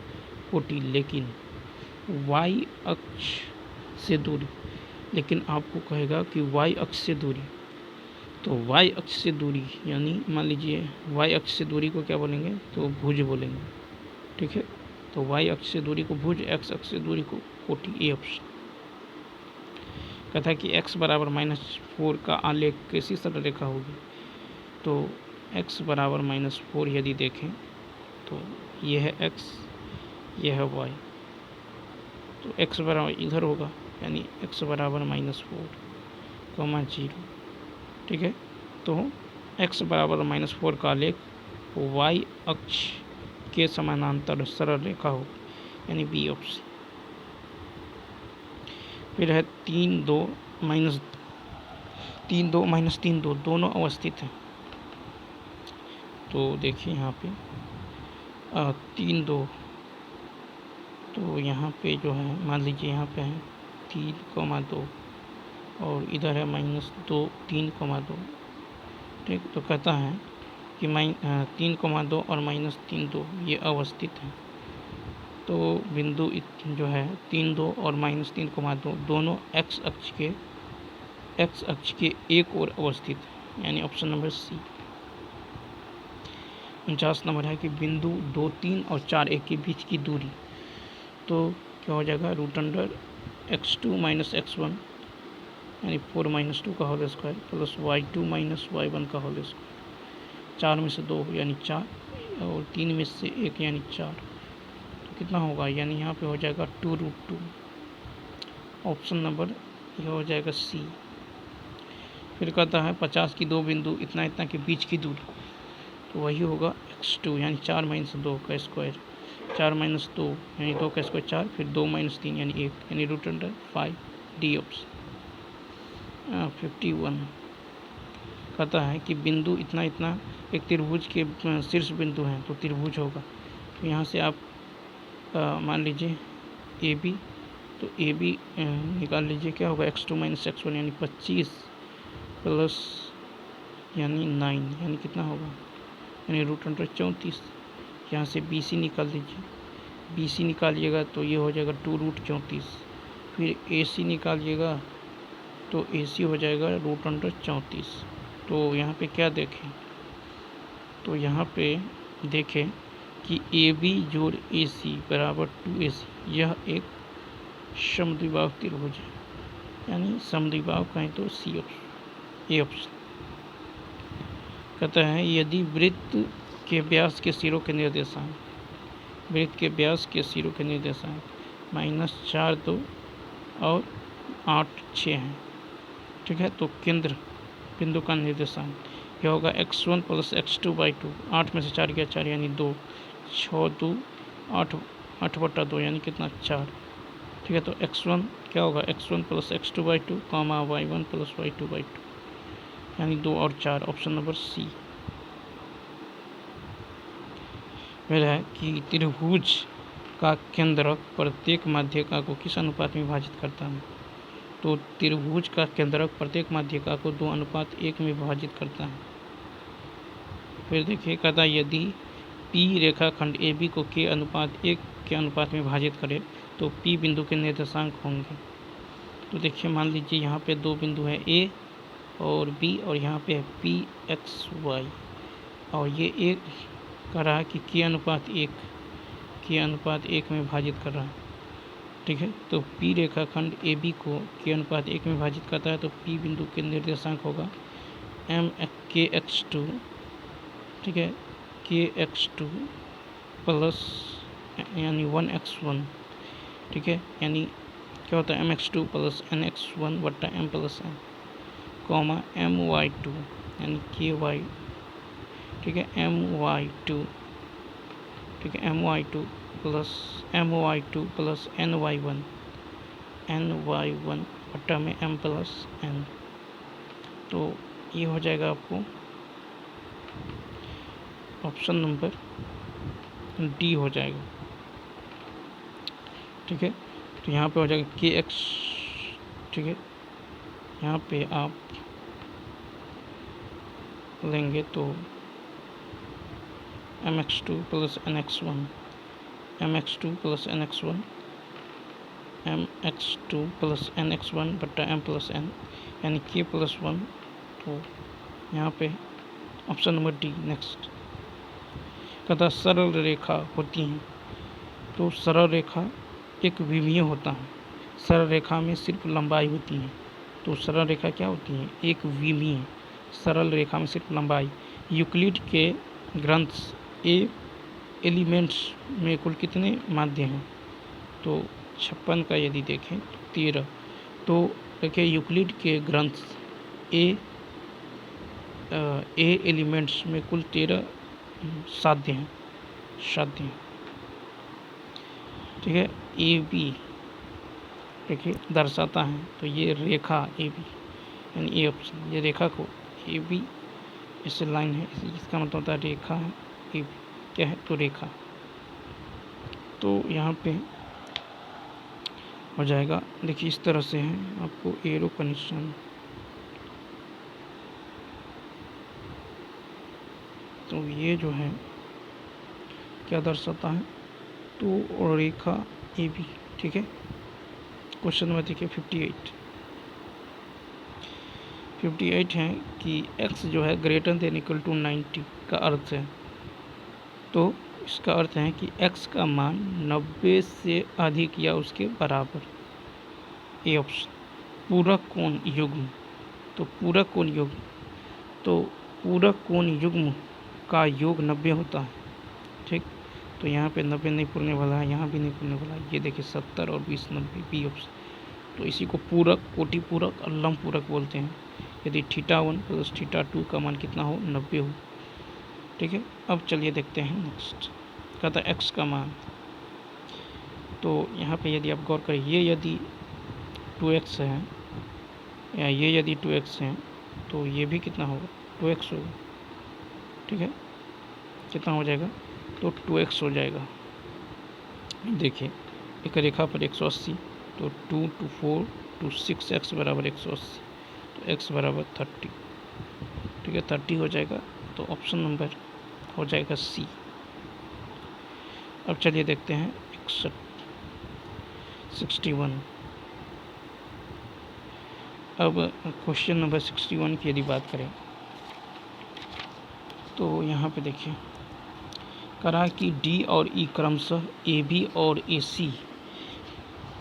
कोटि। लेकिन y अक्ष से दूरी, लेकिन आपको कहेगा कि y अक्ष से दूरी, तो y अक्ष से दूरी यानी मान लीजिए y अक्ष से दूरी को क्या बोलेंगे, तो भुज बोलेंगे, ठीक है। तो y अक्ष से दूरी को भुज, x अक्ष से दूरी को कोटि, ए ऑप्शन। कहता है कि x बराबर -4 का आलेख कैसी सरल रेखा होगी, तो x बराबर -4 यदि देखें तो यह है x, यह है y, तो x बराबर इधर होगा, यानी x बराबर -4, 0, ठीक है। तो x बराबर -4 का आलेख y अक्ष के समानांतर सरल रेखा हो, यानी बी ऑप्शन। फिर है 3 2 -3 2 दोनों अवस्थित हैं। तो देखिए यहाँ पे 3 2, तो यहाँ पे जो है मान लीजिए यहाँ पे है 3,2 और इधर है -2 3,2, ठीक। तो कहता है कि 3,2 और -3,2 ये अवस्थित हैं। तो बिंदु जो है 3 2 और -3,2 दोनों x अक्ष के एक ओर अवस्थित है, यानी ऑप्शन नंबर सी। 49 नंबर है कि बिंदु 2 3 और 4 1 के बीच की दूरी, तो क्या हो जाएगा, √x2 - x1 यानी 4 - 2 का whole square plus y2 - y1 का होल स्क्वायर। 4 में से 2 यानी 4 और 3 में से 1 यानी 4, तो कितना होगा, यानी यहाँ पे हो जाएगा 2√2। ऑप्शन नंबर यह हो जाएगा सी। फिर कहता है 50 की दो बिंदु इतना के बीच की दूरी, तो वही होगा x2 यानी 4 - 2 का स्क्वायर, 4 - 2 यानी 2 का स्क्वायर 4, फिर 2 - 3 यानी 1, यानी √5, डी ऑप्शन। 51 कहता है कि बिंदु इतना एक त्रिभुज के शीर्ष बिंदु हैं, तो त्रिभुज होगा। तो यहाँ से आप मान लीजिए ए बी, तो ए बी निकाल लीजिए, क्या होगा, x2 - x1 यानी 25 प्लस यानी 9, यानी कितना होगा, यानी √34। यहाँ से बी सी निकाल दीजिए, बी सी निकालिएगा तो ये हो जाएगा 2√34। फिर ए सी निकालिएगा तो ए सी हो जाएगा √34। तो यहाँ पे क्या देखें, तो यहाँ पे देखें कि ए बी जोड़ ए सी बराबर 2AC, यह एक समद्विबाहु त्रिभुज है, यानी समद्विबाहु कहें तो सी ऑप्शन, ए ऑप्शन। कहता है यदि वृत्त के व्यास के सिरों के निर्देशांक, वृत्त के व्यास के सिरों के निर्देशांक -4 2 और 8 6 हैं, ठीक है। तो केंद्र बिंदु का निर्देशांक क्या होगा, x1 + x2/2, 8 में से 4 गया 4 यानी 2, 6 2 8 8/2 यानी कितना 4, ठीक है। तो x1 क्या होगा, x1 plus x2/2 comma y1 plus y2/2, यानी 2 और 4, ऑप्शन नंबर सी। फिर है कि त्रिभुज का केंद्रक प्रत्येक माध्यिका को किस अनुपात में विभाजित करता है। तो त्रिभुज का केंद्रक प्रत्येक माध्यिका को 2:1 में विभाजित करता है। फिर देखिए, कहता यदि P रेखाखंड AB को k/1 के अनुपात में विभाजित करे तो P बिंदु के निर्देशांक होंगे। तो देखिए, मान लीजिए यहाँ पे दो बिंदु है A और B, और यहाँ पे है PXY, और ये एक कह रहा है कि k/1 में विभाजित कर रहा है। ठीक है। तो P रेखाखंड AB को k/1 में विभाजित करता है, तो P बिंदु के निर्देशांक होगा kx2, ठीक है, kx2 प्लस यानी 1x1, ठीक है, यानी क्या होता है mx2 प्लस nx1 बट्टा m plus n, comma my2 यानी ky, ठीक है, my2, ठीक है, my2 प्लस ny1 बट्टा में m प्लस n। तो ये हो जाएगा आपको ऑप्शन नंबर डी हो जाएगा। ठीक है। तो यहाँ पे हो जाएगा kx, ठीक है, यहाँ पे आप लेंगे तो mx2 plus nx1, mx2 plus nx1, mx2 plus nx1 बट्टा m प्लस n, यानी k प्लस 1। तो यहाँ पे ऑप्शन नंबर डी नेक्स्ट। कहता सरल रेखा होती हैं। तो सरल रेखा एक विमीय होता है। सरल रेखा में सिर्फ लंबाई होती है। तो सरल रेखा क्या होती है, एक विमीय। सरल रेखा में सिर्फ लंबाई। यूक्लिड के ग्रंथ ए एलिमेंट्स में कुल कितने माध्य हैं। तो 56 का यदि देखें तो 13। तो देखिए, यूक्लिड के ग्रंथ ए एलिमेंट्स में कुल 13 साध्य हैं। ठीक है। ए बी देखिए दर्शाता है। तो ये रेखा ए बी, यानी ए ऑप्शन, ये रेखा को ए बी इससे लाइन है, इसका मतलब होता है रेखा है ए बी। क्या है, तो रेखा। तो यहाँ पे हो जाएगा, देखिए इस तरह से है आपको एरो का निशान। तो ये जो है क्या दर्शाता है, तो रेखा ए बी। ठीक है। क्वेश्चन नंबर देखिए 58 है कि x जो है ग्रेटर देन इक्वल टू 90 का अर्थ है। तो इसका अर्थ है कि x का मान 90 से अधिक या उसके बराबर। A option. पूरक कोण युग्म। तो पूरक कोण युग्म, तो पूरक कोण युग्म का योग 90 होता है। ठीक। तो यहाँ पे 90 नहीं पूरने वाला है, यहाँ भी नहीं पूरने वाला है। ये देखिए 70 और 20 90, बी ऑप्शन। तो इसी को पूरक, कोटि पूरक और लंब पूरक बोलते हैं। यदि θ1 प्लस θ2 का मान कितना हो, 90 हो। ठीक है। अब चलिए देखते हैं नेक्स्ट। कहता है x का मान। तो यहाँ पे यदि आप गौर करें, ये यदि 2x है या ये यदि 2x है, तो ये भी कितना होगा, 2x होगा। ठीक है। कितना हो जाएगा, तो 2x हो जाएगा। देखिए एक रेखा पर 180, तो 2 to 4 to 6x बराबर 180, तो x बराबर 30। ठीक है, 30 हो जाएगा। तो ऑप्शन नंबर हो जाएगा सी। अब चलिए देखते हैं 61। अब क्वेश्चन नंबर 61 की यदि बात करें, तो यहाँ पे देखिए करा कि डी और ई क्रमशः ए बी और ए सी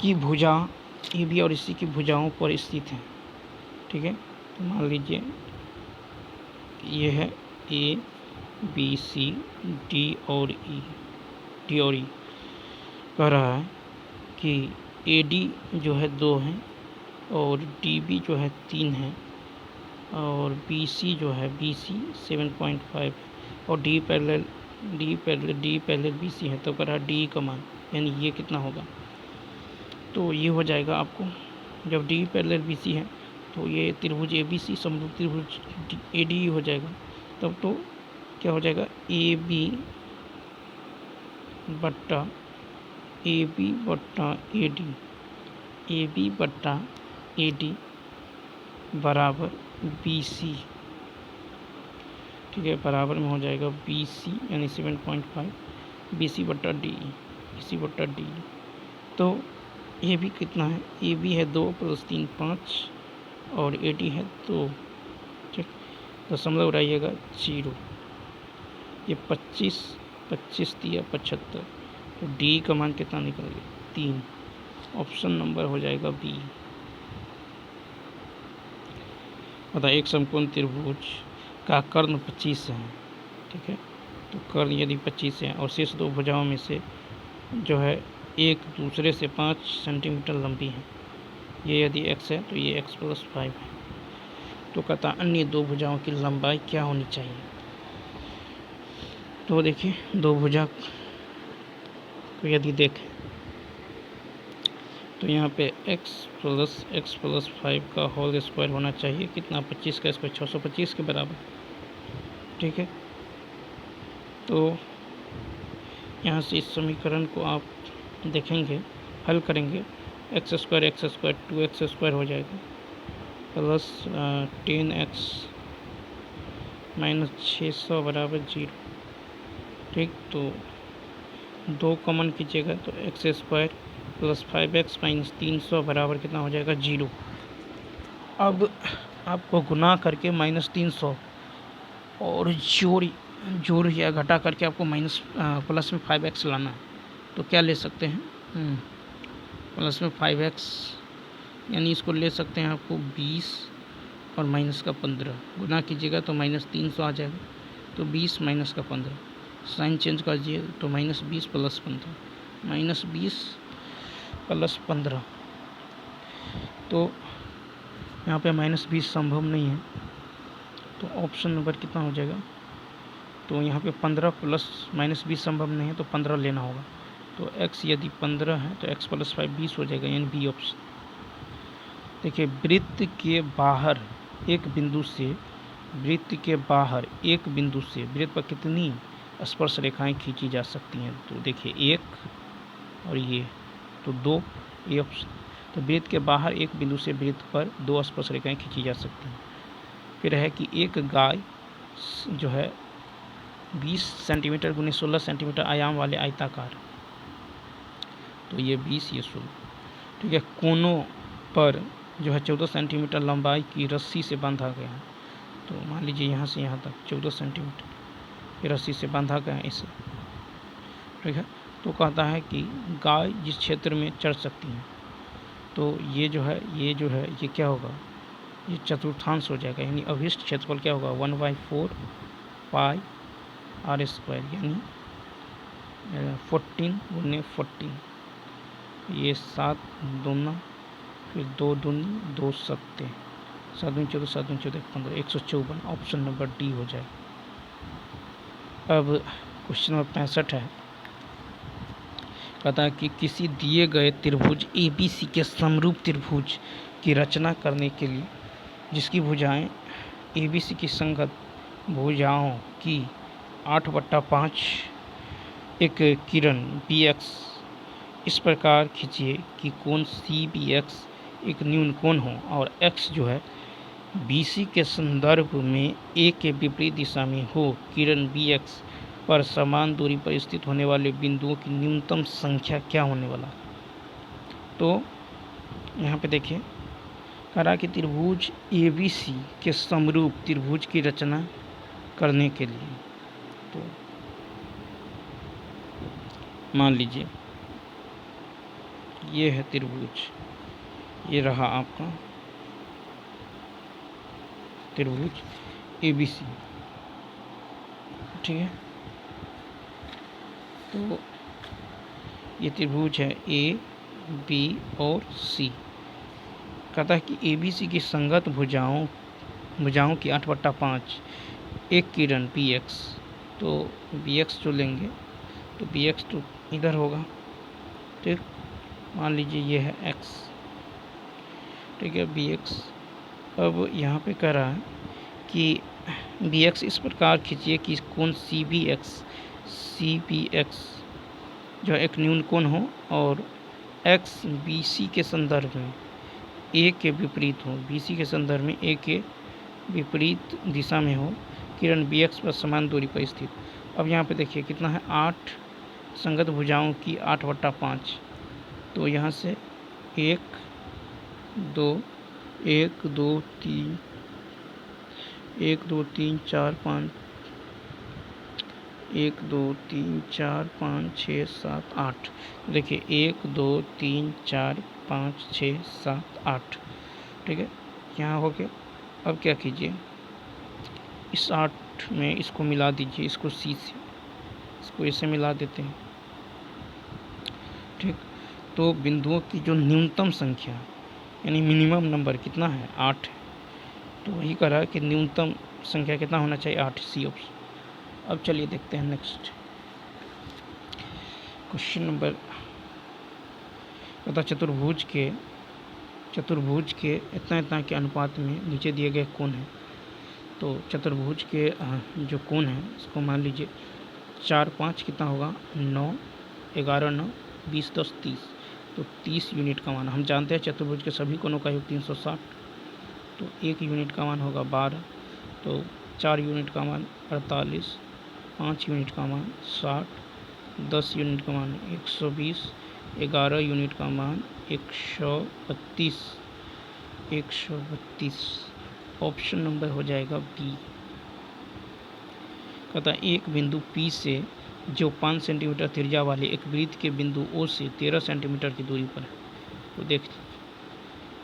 की भुजाओं पर स्थित हैं। ठीक है। तो मान लीजिए ये है ए बी सी डी और ई, कह रहा है कि ए डी जो है 2 है और डी बी जो है 3 है और बी सी जो है बी सी 7.5 और डी पैरेलल बी सी है। तो कह रहा डी का मान, यानी ये कितना होगा, तो ये हो जाएगा आपको, जब डी पैरेलल बी सी है तो ये त्रिभुज ए बी सी समरूप त्रिभुज ए डी हो जाएगा। तब तो क्या हो जाएगा, ए बी बट्टा ए बी बट्टा ए डी, ए बी बट्टा ए डी बराबर बी सी। ठीक है, बराबर में हो जाएगा बी सी यानी 7.5 बी सी बट्टा डी, बी सी बट्टा डी। तो ए बी कितना है, ए बी है 2 + 3 5 और ए डी है 2। ठीक, दशमलव उड़ाइएगा 0। ये 25 दिया 75, तो डी का मान कितना निकल गया 3। ऑप्शन नंबर हो जाएगा बी। बता, एक समकोण त्रिभुज का कर्ण 25 है। ठीक है, तो कर्ण यदि 25 है और शेष दो भुजाओं में से जो है एक दूसरे से 5 सेंटीमीटर लंबी है, ये यदि x है तो ये x + 5 है, तो कहता अन्य दो भुजाओं की लंबाई क्या होनी चाहिए। तो देखिए, दो भुजा को यदि देखें तो यहाँ पे x + 5 का होल स्क्वायर होना चाहिए, कितना 25 का स्क्वायर 625 के बराबर। ठीक है, तो यहाँ से इस समीकरण को आप देखेंगे, हल करेंगे, x² 2x² हो जाएगा प्लस 10x - 600 बराबर 0। ठीक, तो 2 कॉमन कीजिएगा तो x² + 5x - 300 बराबर कितना हो जाएगा 0। अब आपको गुना करके -300 और जोड़ या घटा करके आपको प्लस में 5x लाना है। तो क्या ले सकते हैं, प्लस में 5x यानी इसको ले सकते हैं आपको 20 और माइनस का 15। गुना कीजिएगा तो -300 आ जाएगा, तो 20 - का 15। साइन चेंज कीजिए तो -20 + 15, -20 + 15। तो यहाँ पे -20 संभव नहीं है, तो ऑप्शन नंबर कितना हो जाएगा, तो यहाँ पे 15 प्लस -20 संभव नहीं है, तो 15 लेना होगा। तो x यदि 15 है तो x + 5 20 हो जाएगा, यानी बी ऑप्शन। देखिए, वृत्त के बाहर एक बिंदु से वृत्त पर कितनी स्पर्श रेखाएं खींची जा सकती हैं। तो देखिए, 1 और ये तो 2, ये ऑप्शन। तो वृत्त के बाहर एक बिंदु से वृत्त पर 2 स्पर्श रेखाएं खींची जा सकती हैं। फिर है कि एक गाय जो है 20 सेंटीमीटर × 16 सेंटीमीटर आयाम वाले आयताकार, तो ये 20 ये 16। ठीक है, कोनों पर जो है 14 सेंटीमीटर लंबाई की रस्सी से बांधा गया है। तो मान लीजिए यहाँ से यहाँ तक 14 सेंटीमीटर रस्सी से बांधा गया है इसे। ठीक है, तो कहता है कि गाय जिस क्षेत्र में चर सकती है, तो ये जो है ये क्या होगा, ये चतुर्थांश हो जाएगा, यानी अभिष्ट क्षेत्रफल क्या होगा 1/4 पाई r² यानी 14 × 14। ये 7 दूना फिर 2 दूनी 2 सत्ते 7 दूनी 14 7 दूनी 14 15 154। ऑप्शन नंबर डी हो जाए। अब क्वेश्चन नंबर 65 है, कहता है कि किसी दिए गए त्रिभुज ABC के समरूप त्रिभुज की रचना करने के लिए जिसकी भुजाएं ABC की संगत भुजाओं की 8/5 एक किरण BX इस प्रकार खींचिए कि कोण CBX एक न्यून कोण हो और x जो है BC के संदर्भ में A के विपरीत दिशा में हो। किरण BX पर समान दूरी पर स्थित होने वाले बिंदुओं की न्यूनतम संख्या क्या होने वाला। तो यहाँ पे देखिए, कह रहा कि त्रिभुज ABC के समरूप त्रिभुज की रचना करने के लिए, तो मान लीजिए ये है त्रिभुज, ये रहा आपका त्रिभुज ABC। ठीक है, तो ये त्रिभुज है A, B और C। कहता है कि ABC की संगत भुजाओं की 8/5 एक किरण BX, तो BX जो लेंगे तो BX तो इधर होगा। ठीक, मान लीजिए ये है x, ठीक है, bx। अब यहाँ पे कह रहा है कि bx इस प्रकार खींचिए कि कोण CBX जो एक न्यून कोण हो और x BC के संदर्भ में a के विपरीत हो, BC के संदर्भ में a के विपरीत दिशा में हो, किरण bx पर समान दूरी पर स्थित। अब यहाँ पे देखिए कितना है, 8 संगत भुजाओं की 8/5। तो यहाँ से 1 2 1 2 3 1 2 3 4 5 1 2 3 4 5 6 7 8। देखिए 1 2 3 4 5 6 7 8, ठीक है, यहाँ हो गया। अब क्या कीजिए, इस 8 में इसको मिला दीजिए, इसको C से, इसको ऐसे मिला देते हैं, ठीक। तो बिंदुओं की जो न्यूनतम संख्या यानी मिनिमम नंबर कितना है, 8 है। तो वही कह रहा है कि न्यूनतम संख्या कितना होना चाहिए, 8, C ऑप्शन। अब चलिए देखते हैं नेक्स्ट क्वेश्चन नंबर। पता चतुर्भुज के इतना के अनुपात में नीचे दिए गए कोण हैं। तो चतुर्भुज के जो कोण है इसको मान लीजिए 4 5 कितना होगा, 9 11 9 20 10 30। तो 30 यूनिट का मान, हम जानते हैं चतुर्भुज के सभी कोणों का योग 360। तो 1 यूनिट का मान होगा 12। तो 4 यूनिट का मान 48, 5 यूनिट का मान 60, 10 यूनिट का मान 120, 11 यूनिट का मान 132। ऑप्शन नंबर हो जाएगा बी। कहता है एक बिंदु P से जो 5 सेंटीमीटर त्रिज्या वाले एक वृत्त के बिंदु O से 13 सेंटीमीटर की दूरी पर है। तो देख,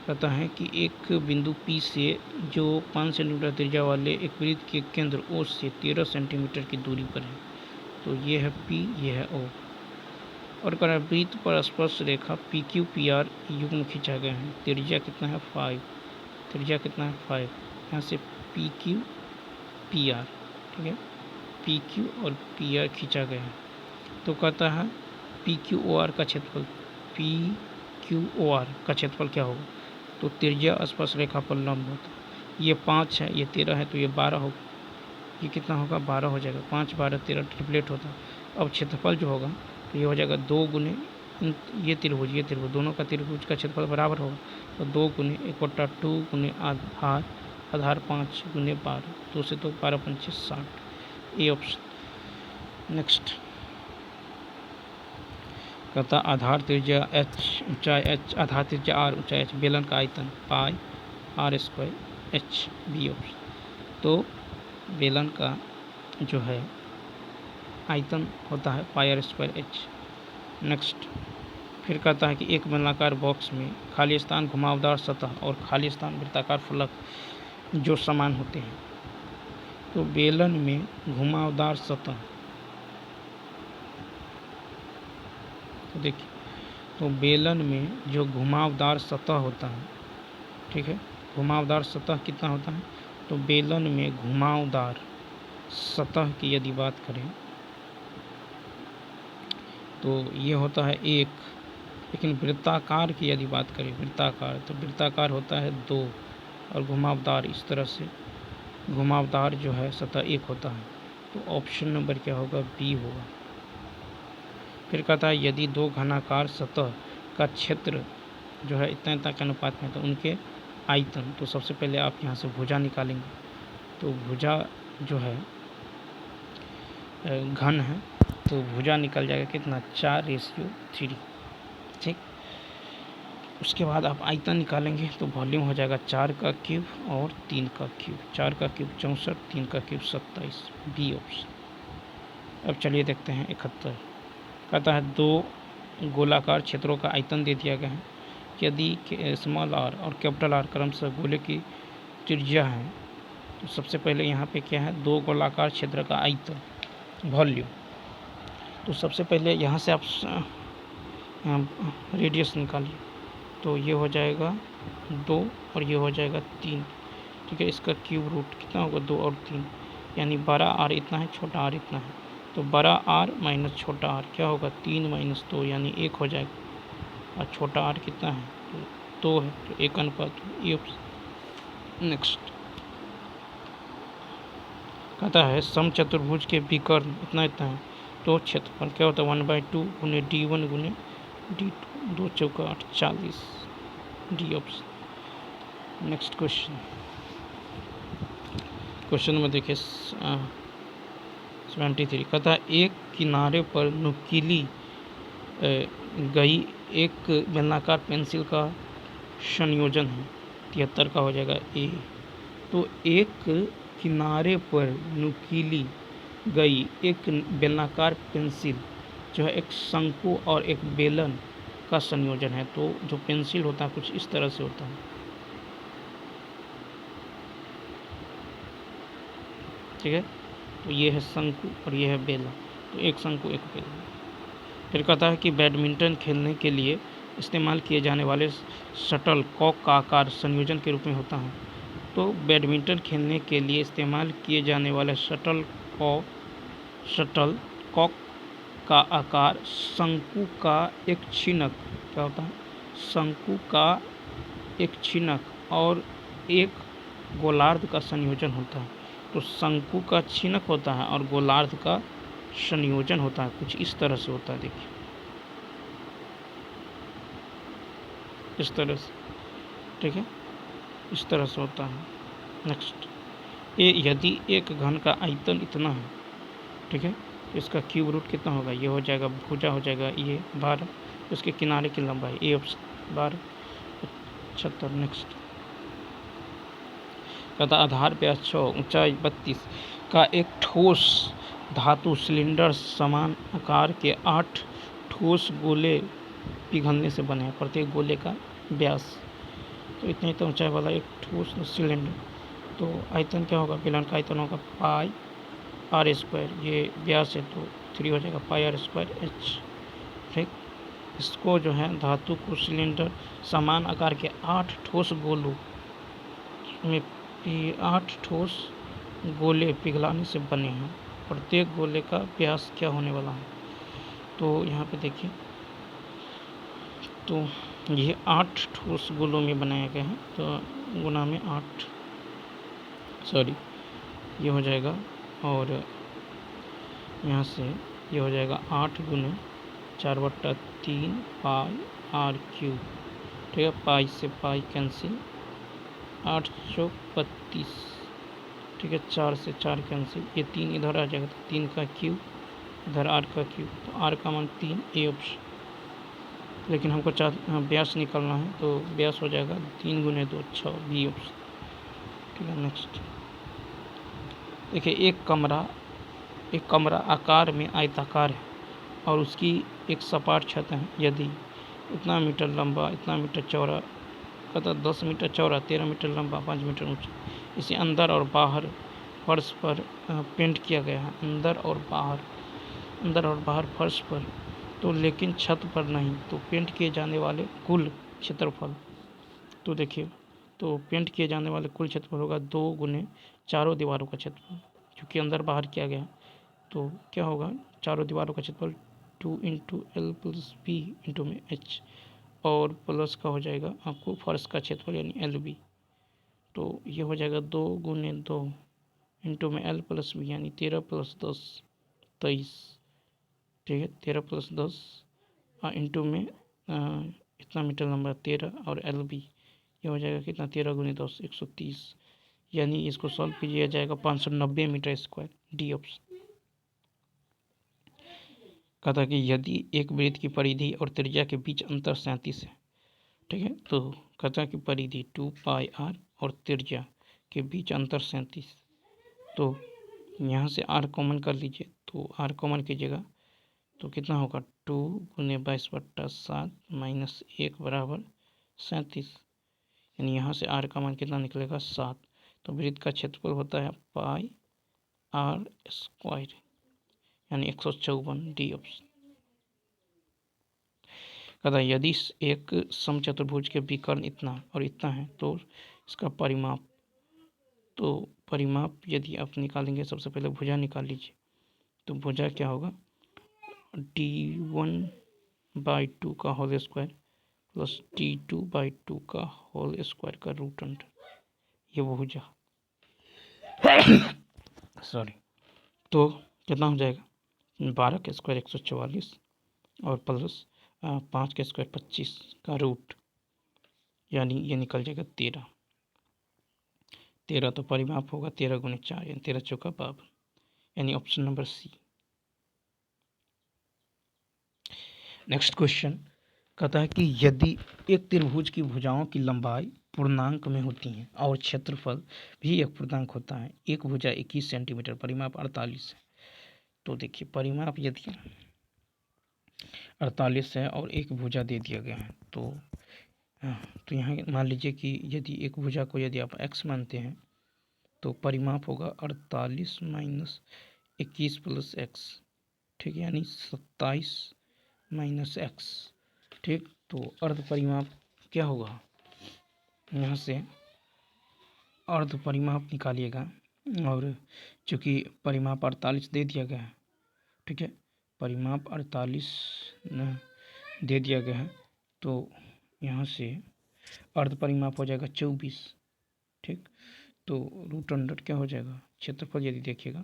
कहता है कि एक बिंदु P से जो 5 सेंटीमीटर त्रिज्या वाले एक वृत्त के केंद्र O से 13 सेंटीमीटर की दूरी पर है। तो ये है P, ये है O। और कह रहा है वृत्त पर स्पर्श रेखा PQ PR युग्म खींचा गया है। त्रिज्या कितना है, 5। त्रिज्या कितना है, 5। यहाँ से PQ PR, ठीक है, PQ और PR खींचा गया है। तो कहता है PQOR का क्षेत्रफल, PQOR का क्षेत्रफल क्या होगा। तो त्रिज्या स्पर्श रेखा पर लंब होता है। ये 5 है, ये 13 है, तो ये 12 होगा। ये कितना होगा, 12 हो जाएगा। 5 12 13 ट्रिपलेट होता है। अब क्षेत्रफल जो होगा तो ये हो जाएगा 2 गुने ये त्रिभुज दोनों का त्रिभुज का क्षेत्रफल बराबर होगा। तो 2 गुने 1/2 गुने आधार 5 गुने 12, 2 से 2 12 5 60। A option. नेक्स्ट कहता आधार त्रिज्या h, ऊंचाई h, आधार त्रिज्या r, ऊंचाई h, बेलन का आयतन पाई r² h, बी ऑप्शन। तो बेलन का जो है आयतन होता है πr² h। नेक्स्ट फिर कहता है कि एक बेलनाकार बॉक्स में खाली स्थान, घुमावदार सतह और खाली स्थान वृत्ताकार फलक जो समान होते हैं। तो बेलन में घुमावदार सतह, तो देखिए, तो बेलन में जो घुमावदार सतह होता है, ठीक है, घुमावदार सतह कितना होता है। तो बेलन में घुमावदार सतह की यदि बात करें तो ये होता है 1। लेकिन वृत्ताकार की यदि बात करें, वृत्ताकार, तो वृत्ताकार होता है 2 और घुमावदार इस तरह से घुमावदार जो है सतह 1 होता है। तो ऑप्शन नंबर क्या होगा, बी होगा। फिर कहता है यदि 2 घनाकार सतह का क्षेत्र जो है इतना के अनुपात में, तो उनके आयतन। तो सबसे पहले आप यहाँ से भुजा निकालेंगे। तो भुजा जो है घन है, तो भुजा निकल जाएगा कितना, 4:3, ठीक। उसके बाद आप आयतन निकालेंगे तो वॉल्यूम हो जाएगा 4 का क्यूब और 3 का क्यूब। 4 का क्यूब 64, 3 का क्यूब 27, बी ऑप्शन। अब चलिए देखते हैं 71। कहता है 2 गोलाकार क्षेत्रों का आयतन दे दिया गया है। यदि स्मॉल आर और कैपिटल आर क्रमशः गोले की त्रिज्या है, तो सबसे पहले यहाँ पे क्या है, 2 गोलाकार क्षेत्र का आयतन, वॉल्यूम। तो सबसे पहले यहाँ से आप रेडियस निकालिए। तो ये हो जाएगा 2 और ये हो जाएगा 3, ठीक है। इसका क्यूब रूट कितना होगा, 2 और 3, यानी बड़ा आर इतना है, छोटा आर इतना है। तो बड़ा आर माइनस छोटा आर क्या होगा, 3 - 2 यानी 1 हो जाएगा। और छोटा आर कितना है, तो 2 है, तो 1:2 ये ऑप्शन। नेक्स्ट कहता है समचतुर्भुज के विकर्ण इतना इतना है, तो क्षेत्रफल क्या होता है 1/2 गुने D1 गुने D2, 2 चौका 8 40 डी ऑप्शन। नेक्स्ट क्वेश्चन में देखिए 73 कहता है एक किनारे पर नुकीली गई एक बेलनाकार पेंसिल का संयोजन है, 73 का हो जाएगा ए। तो एक किनारे पर नुकीली गई एक बेलनाकार पेंसिल जो है एक शंकु और एक बेलन का संयोजन है। तो जो पेंसिल होता है कुछ इस तरह से होता है, ठीक है। तो ये है शंकु और ये है बेलन, तो एक शंकु एक बेलन। फिर कहता है कि बैडमिंटन खेलने के लिए इस्तेमाल किए जाने वाले शटल कॉक का आकार संयोजन के रूप में होता है। तो बैडमिंटन खेलने के लिए इस्तेमाल किए जाने वाले शटल कॉक का आकार शंकु का एक छिनक, क्या होता है, शंकु का एक छिनक और एक गोलार्ध का संयोजन होता है। तो शंकु का छिनक होता है और गोलार्ध का संयोजन होता है, कुछ इस तरह से होता है। देखिए इस तरह से, ठीक है, इस तरह से होता है। नेक्स्ट यदि एक घन का आयतन इतना है, ठीक है, तो इसका क्यूब रूट कितना होगा, ये हो जाएगा भुजा हो जाएगा ये 12, उसके किनारे की लंबाई ए ऑप्शन 12 75। नेक्स्ट कहता आधार पे 6 ऊंचाई 32 का एक ठोस धातु सिलेंडर समान आकार के 8 ठोस गोले पिघलने से बने हैं, प्रत्येक गोले का व्यास। तो इतने तो ऊंचाई वाला एक ठोस सिलेंडर, तो आयतन क्या होगा, बेलन का आयतन होगा पाई आर स्क्वायर, ये व्यास है तो 3 हो जाएगा पाई आर स्क्वायर एच। ठीक, इसको जो है धातु को सिलेंडर समान आकार के 8 ठोस गोलों में 8 ठोस गोले पिघलाने से बने हैं, प्रत्येक गोले का व्यास क्या होने वाला है। तो यहाँ पे देखिए, तो ये 8 ठोस गोलों में बनाए गए हैं, तो गुना में 8 सॉरी ये हो जाएगा, और यहाँ से ये हो जाएगा 8 गुने 4/3 पाई आर क्यूब, ठीक है, पाई से पाई कैंसिल, 8 चौक 32, ठीक है, 4 से 4 कैंसिल, ये 3 इधर आ जाएगा तो 3 का क्यूब, इधर आर का क्यूब, तो आर का मान 3 ए ऑप्शन। लेकिन हमको व्यास निकालना है, तो व्यास हो जाएगा 3 गुने 2 6 बी ऑप्शन, ठीक है। नेक्स्ट देखिए एक कमरा आकार में आयताकार है और उसकी एक सपाट छत है। यदि इतना मीटर लंबा, इतना मीटर चौड़ा, कहता 10 मीटर चौड़ा, 13 मीटर लंबा, 5 मीटर ऊंचा, इसे अंदर और बाहर फर्श पर पेंट किया गया है, अंदर और बाहर फर्श पर, तो लेकिन छत पर नहीं। तो पेंट किए जाने वाले कुल क्षेत्रफल, तो देखिए, तो पेंट किए जाने वाले कुल क्षेत्रफल होगा 2 गुने चारों दीवारों का क्षेत्रफल, क्योंकि अंदर बाहर किया गया, तो क्या होगा, चारों दीवारों का क्षेत्रफल 2 into L plus B into में एच, और प्लस का हो जाएगा आपको फर्श का क्षेत्रफल यानी एल बी। तो ये हो जाएगा 2 गुने 2 इंटू में एल प्लस बी यानी 13 + 10 23, ठीक है, 13 + 10 इंटू में इतना मीटर लंबा 13 और एल बी, ये हो जाएगा कितना, 13 गुने 10 130, यानी इसको सॉल्व कीजिए जाएगा 590 मीटर स्क्वायर, डी ऑप्शन। कहता कि यदि एक वृत्त की परिधि और त्रिज्या के बीच अंतर 37 है, ठीक है, तो कहता कि परिधि 2 पाई आर और त्रिज्या के बीच अंतर 37, तो यहाँ से आर कॉमन कर लीजिए, तो आर कॉमन कीजिएगा तो कितना होगा, 2 गुने 22/7 माइनस 1 बराबर 37, यानी यहाँ से आर का मान कितना निकलेगा 7। तो वृत्त का क्षेत्रफल होता है पाई आर स्क्वायर यानी 154, डी ऑप्शन। कहता यदि एक समचतुर्भुज के विकर्ण इतना और इतना है, तो इसका परिमाप, तो परिमाप यदि आप निकालेंगे, सबसे पहले भुजा निकाल लीजिए, तो भुजा क्या होगा, D1/2 का होल स्क्वायर प्लस t2/2 का होल स्क्वायर का रूट अंडर, ये भुजा सॉरी। तो कितना हो जाएगा, 12 का स्क्वायर 144 और प्लस 5 का स्क्वायर 25 का रूट, यानी ये निकल जाएगा 13। 13 तो परिमाप होगा 13 गुने 4 यानी 13 चौका 52, यानी option number C. Next question कहता है कि यदि एक त्रिभुज की भुजाओं की लंबाई पूर्णांक में होती है और क्षेत्रफल भी एक पूर्णांक होता है, एक भुजा 21 सेंटीमीटर, परिमाप 48 है। तो देखिए परिमाप यदि 48 है और एक भुजा दे दिया गया है, तो यहाँ मान लीजिए कि यदि एक भुजा को यदि आप x मानते हैं तो परिमाप होगा 48 माइनस 21 प्लस x, ठीक है, यानी 27 माइनस x, ठीक। तो अर्ध परिमाप क्या होगा, यहाँ से अर्ध परिमाप निकालिएगा, और चूँकि परिमाप 48 दे दिया गया है, ठीक है, परिमाप 48 दे दिया गया है, तो यहाँ से अर्ध परिमाप हो जाएगा 24, ठीक। तो रूट अंडर क्या हो जाएगा, क्षेत्रफल यदि देखिएगा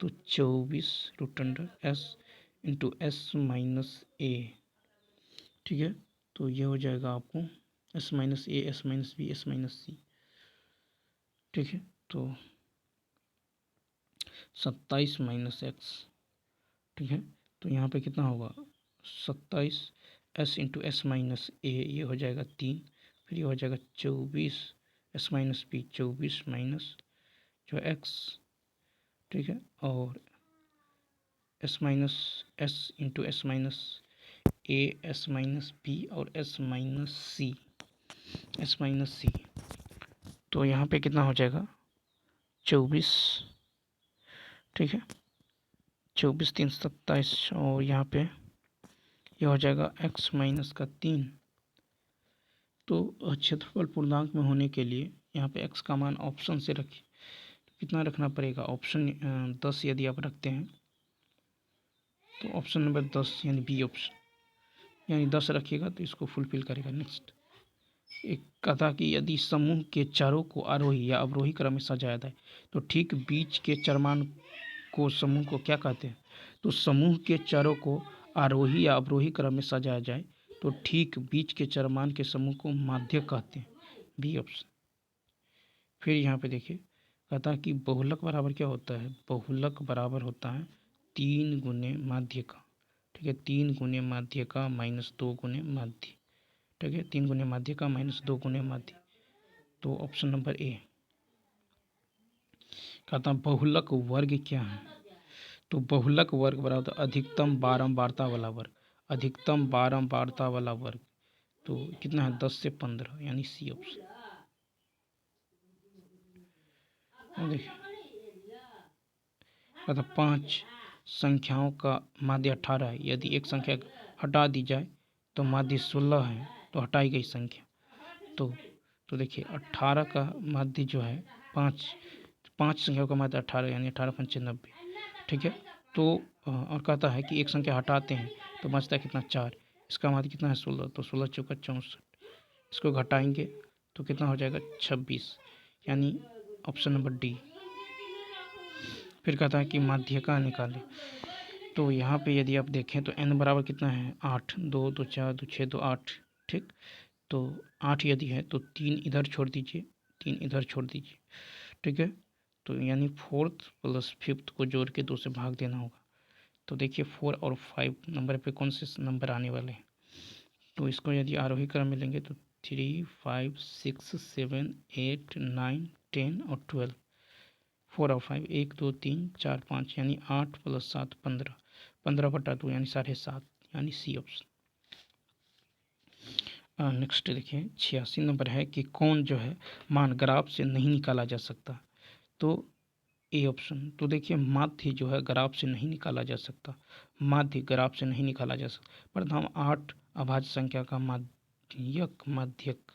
तो 24 root under s into s minus a, ठीक है। तो ये हो जाएगा आपको s minus a, s minus b, s minus c, ठीक है। तो 27 माइनस एक्स, ठीक है। तो यहाँ पे कितना होगा 27 s into s minus a, ये हो जाएगा 3, फिर ये हो जाएगा 24 एस माइनस बी, 24 माइनस जो एक्स, ठीक है, और s minus s into s minus a, s minus b और s minus c, s minus c. तो यहाँ पे कितना हो जाएगा 24, ठीक है, 24 3 27, और यहाँ पे ये हो जाएगा x माइनस का 3। तो क्षेत्रफल पूर्णांक में होने के लिए यहाँ पे x का मान ऑप्शन से रखिए, तो कितना रखना पड़ेगा, ऑप्शन 10 यदि आप रखते हैं तो ऑप्शन नंबर 10 यानी बी ऑप्शन, यानी 10 रखिएगा तो इसको फुलफिल करेगा। नेक्स्ट एक कथा कि यदि समूह के चरों को आरोही या अवरोही क्रम में सजाया जाए तो ठीक बीच के चरमान को समूह को क्या कहते हैं। तो समूह के चरों को आरोही या अवरोही क्रम में सजाया जाए तो ठीक बीच के चरमान के समूह को माध्य कहते हैं, बी ऑप्शन। फिर यहाँ पे देखिए कहता है कि बहुलक बराबर क्या होता है, बहुलक बराबर होता है 3 गुने माध्य का, ठीक है, 3 गुने माध्य का माइनस 2 गुने माध्य, ठीक है, 3 गुने माध्य का माइनस 2 गुने माध्य। तो ऑप्शन नंबर ए। कहता है बहुलक वर्ग क्या है, तो बहुलक वर्ग बराबर अधिकतम बारंबारता वाला वर्ग, अधिकतम बारंबारता वाला वर्ग। तो कितना है 10 से 15, यानी सी ऑप्शन। देखिए कहता 5 संख्याओं का माध्य 18 है, यदि एक संख्या हटा दी जाए तो माध्य 16 है, तो हटाई गई संख्या। तो देखिए 18 का माध्य जो है 5 संख्याओं का माध्य 18, यानी 18 पंचे 90, ठीक है। तो और कहता है कि एक संख्या हटाते हैं तो बचता है कितना 4, इसका माध्य कितना है 16, तो 16 चौका 64, इसको घटाएंगे तो कितना हो जाएगा 26, यानी ऑप्शन नंबर डी। फिर कहता है कि माध्यिका निकालें, तो यहाँ पे यदि आप देखें तो n बराबर कितना है 8, 2 2 4 2 6 2 8, ठीक। तो 8 यदि है तो 3 इधर छोड़ दीजिए, 3 इधर छोड़ दीजिए, ठीक है। तो यानी 4th प्लस 5th को जोड़ के 2 से भाग देना होगा। तो देखिए 4 और 5 नंबर पे कौन से नंबर आने वाले हैं, तो इसको यदि आरोही क्रम में लेंगे तो 3 5 6 7 8 9 10 और 12, 4 और 5 1 2 3 4 5, यानी 8 प्लस 7 15, 15/2 यानी 7.5, यानी सी ऑप्शन। नेक्स्ट देखिए 86 नंबर है कि कौन जो है मान ग्राफ से नहीं निकाला जा सकता, तो ए ऑप्शन। तो देखिए माध्य जो है ग्राफ से नहीं निकाला जा सकता, माध्य ग्राफ से नहीं निकाला जा सकता। प्रथम 8 अभाज्य संख्या का माध्यक, माध्यक।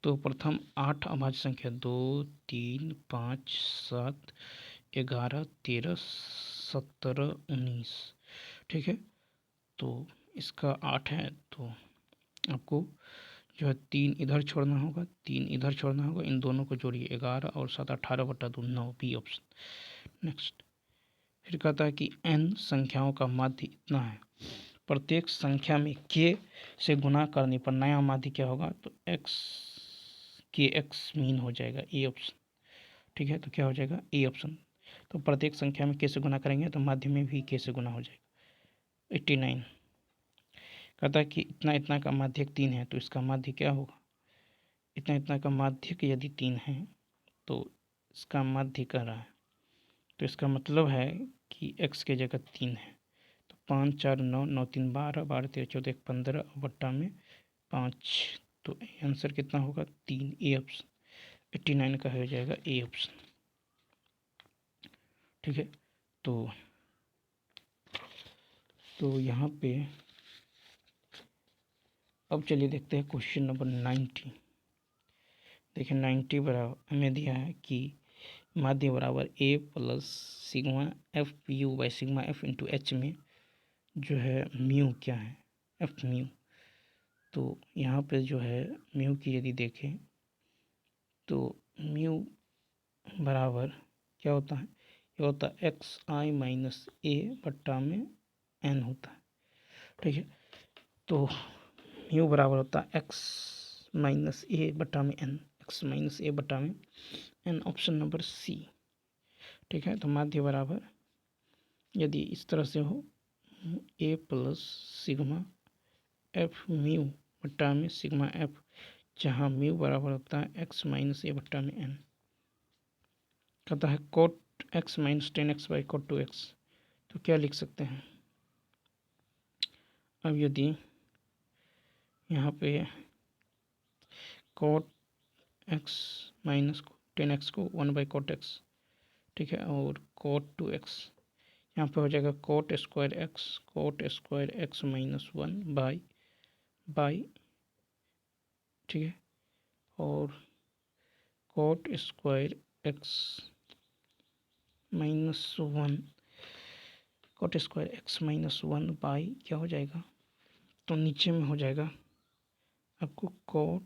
तो प्रथम 8 अभाज्य संख्या 2 3 5 7 11 13 17 19, ठीक है। तो इसका 8 है, तो आपको जो है 3 इधर छोड़ना होगा, 3 इधर छोड़ना होगा, इन दोनों को जोड़िए 11 और 7 18/2 9 बी ऑप्शन। नेक्स्ट फिर कहता है कि n संख्याओं का माध्य इतना है, प्रत्येक संख्या में k से गुना करने पर नया माध्य क्या होगा, तो x मीन हो जाएगा ए ऑप्शन। ठीक है, तो क्या हो जाएगा ए ऑप्शन। तो प्रत्येक संख्या में k से गुना करेंगे तो माध्य में भी k से गुना हो जाएगा। 89 कहता है कि इतना इतना का माध्यक 3 है, तो इसका माध्य क्या होगा, इतना इतना का माध्यक यदि 3 है तो इसका माध्य कह रहा है, तो इसका मतलब है कि x के जगह 3 है, तो 5 4 9 9 3 12 12 13 14 1 15 बट्टा में 5, तो आंसर कितना होगा 3, ए ऑप्शन। 89 का हो जाएगा ए ऑप्शन। ठीक है, तो यहाँ पे अब चलिए देखते हैं क्वेश्चन नंबर 90। देखिए 90 बराबर हमें दिया है कि माध्य बराबर a plus sigma F you by sigma F into H में जो है म्यू क्या है, एफ म्यू। तो यहाँ पे जो है म्यू की यदि देखें तो म्यू बराबर क्या होता है, ये होता है एक्स आई माइनस ए बट्टा में एन होता है। ठीक है, तो म्यू बराबर होता है एक्स माइनस ए बट्टा में एन, एक्स माइनस ए बट्टा में एन, ऑप्शन नंबर सी। ठीक है, तो माध्य बराबर यदि इस तरह से हो ए प्लस सिग्मा एफ म्यू बट्टा में सिग्मा एफ, जहाँ म्यू बराबर होता है एक्स माइनस ए बट्टा में एन। कहता है cot x minus 10x by cot 2x, तो क्या लिख सकते हैं। अब यदि यहाँ पे कोट एक्स माइनस 10x को 1 बाई कोट एक्स, ठीक है, और कोट 2x, यहाँ पे हो जाएगा coat square x minus 1 by, ठीक है, और coat square x minus 1, coat square x minus 1 by क्या हो जाएगा, तो नीचे में हो जाएगा आपको कोट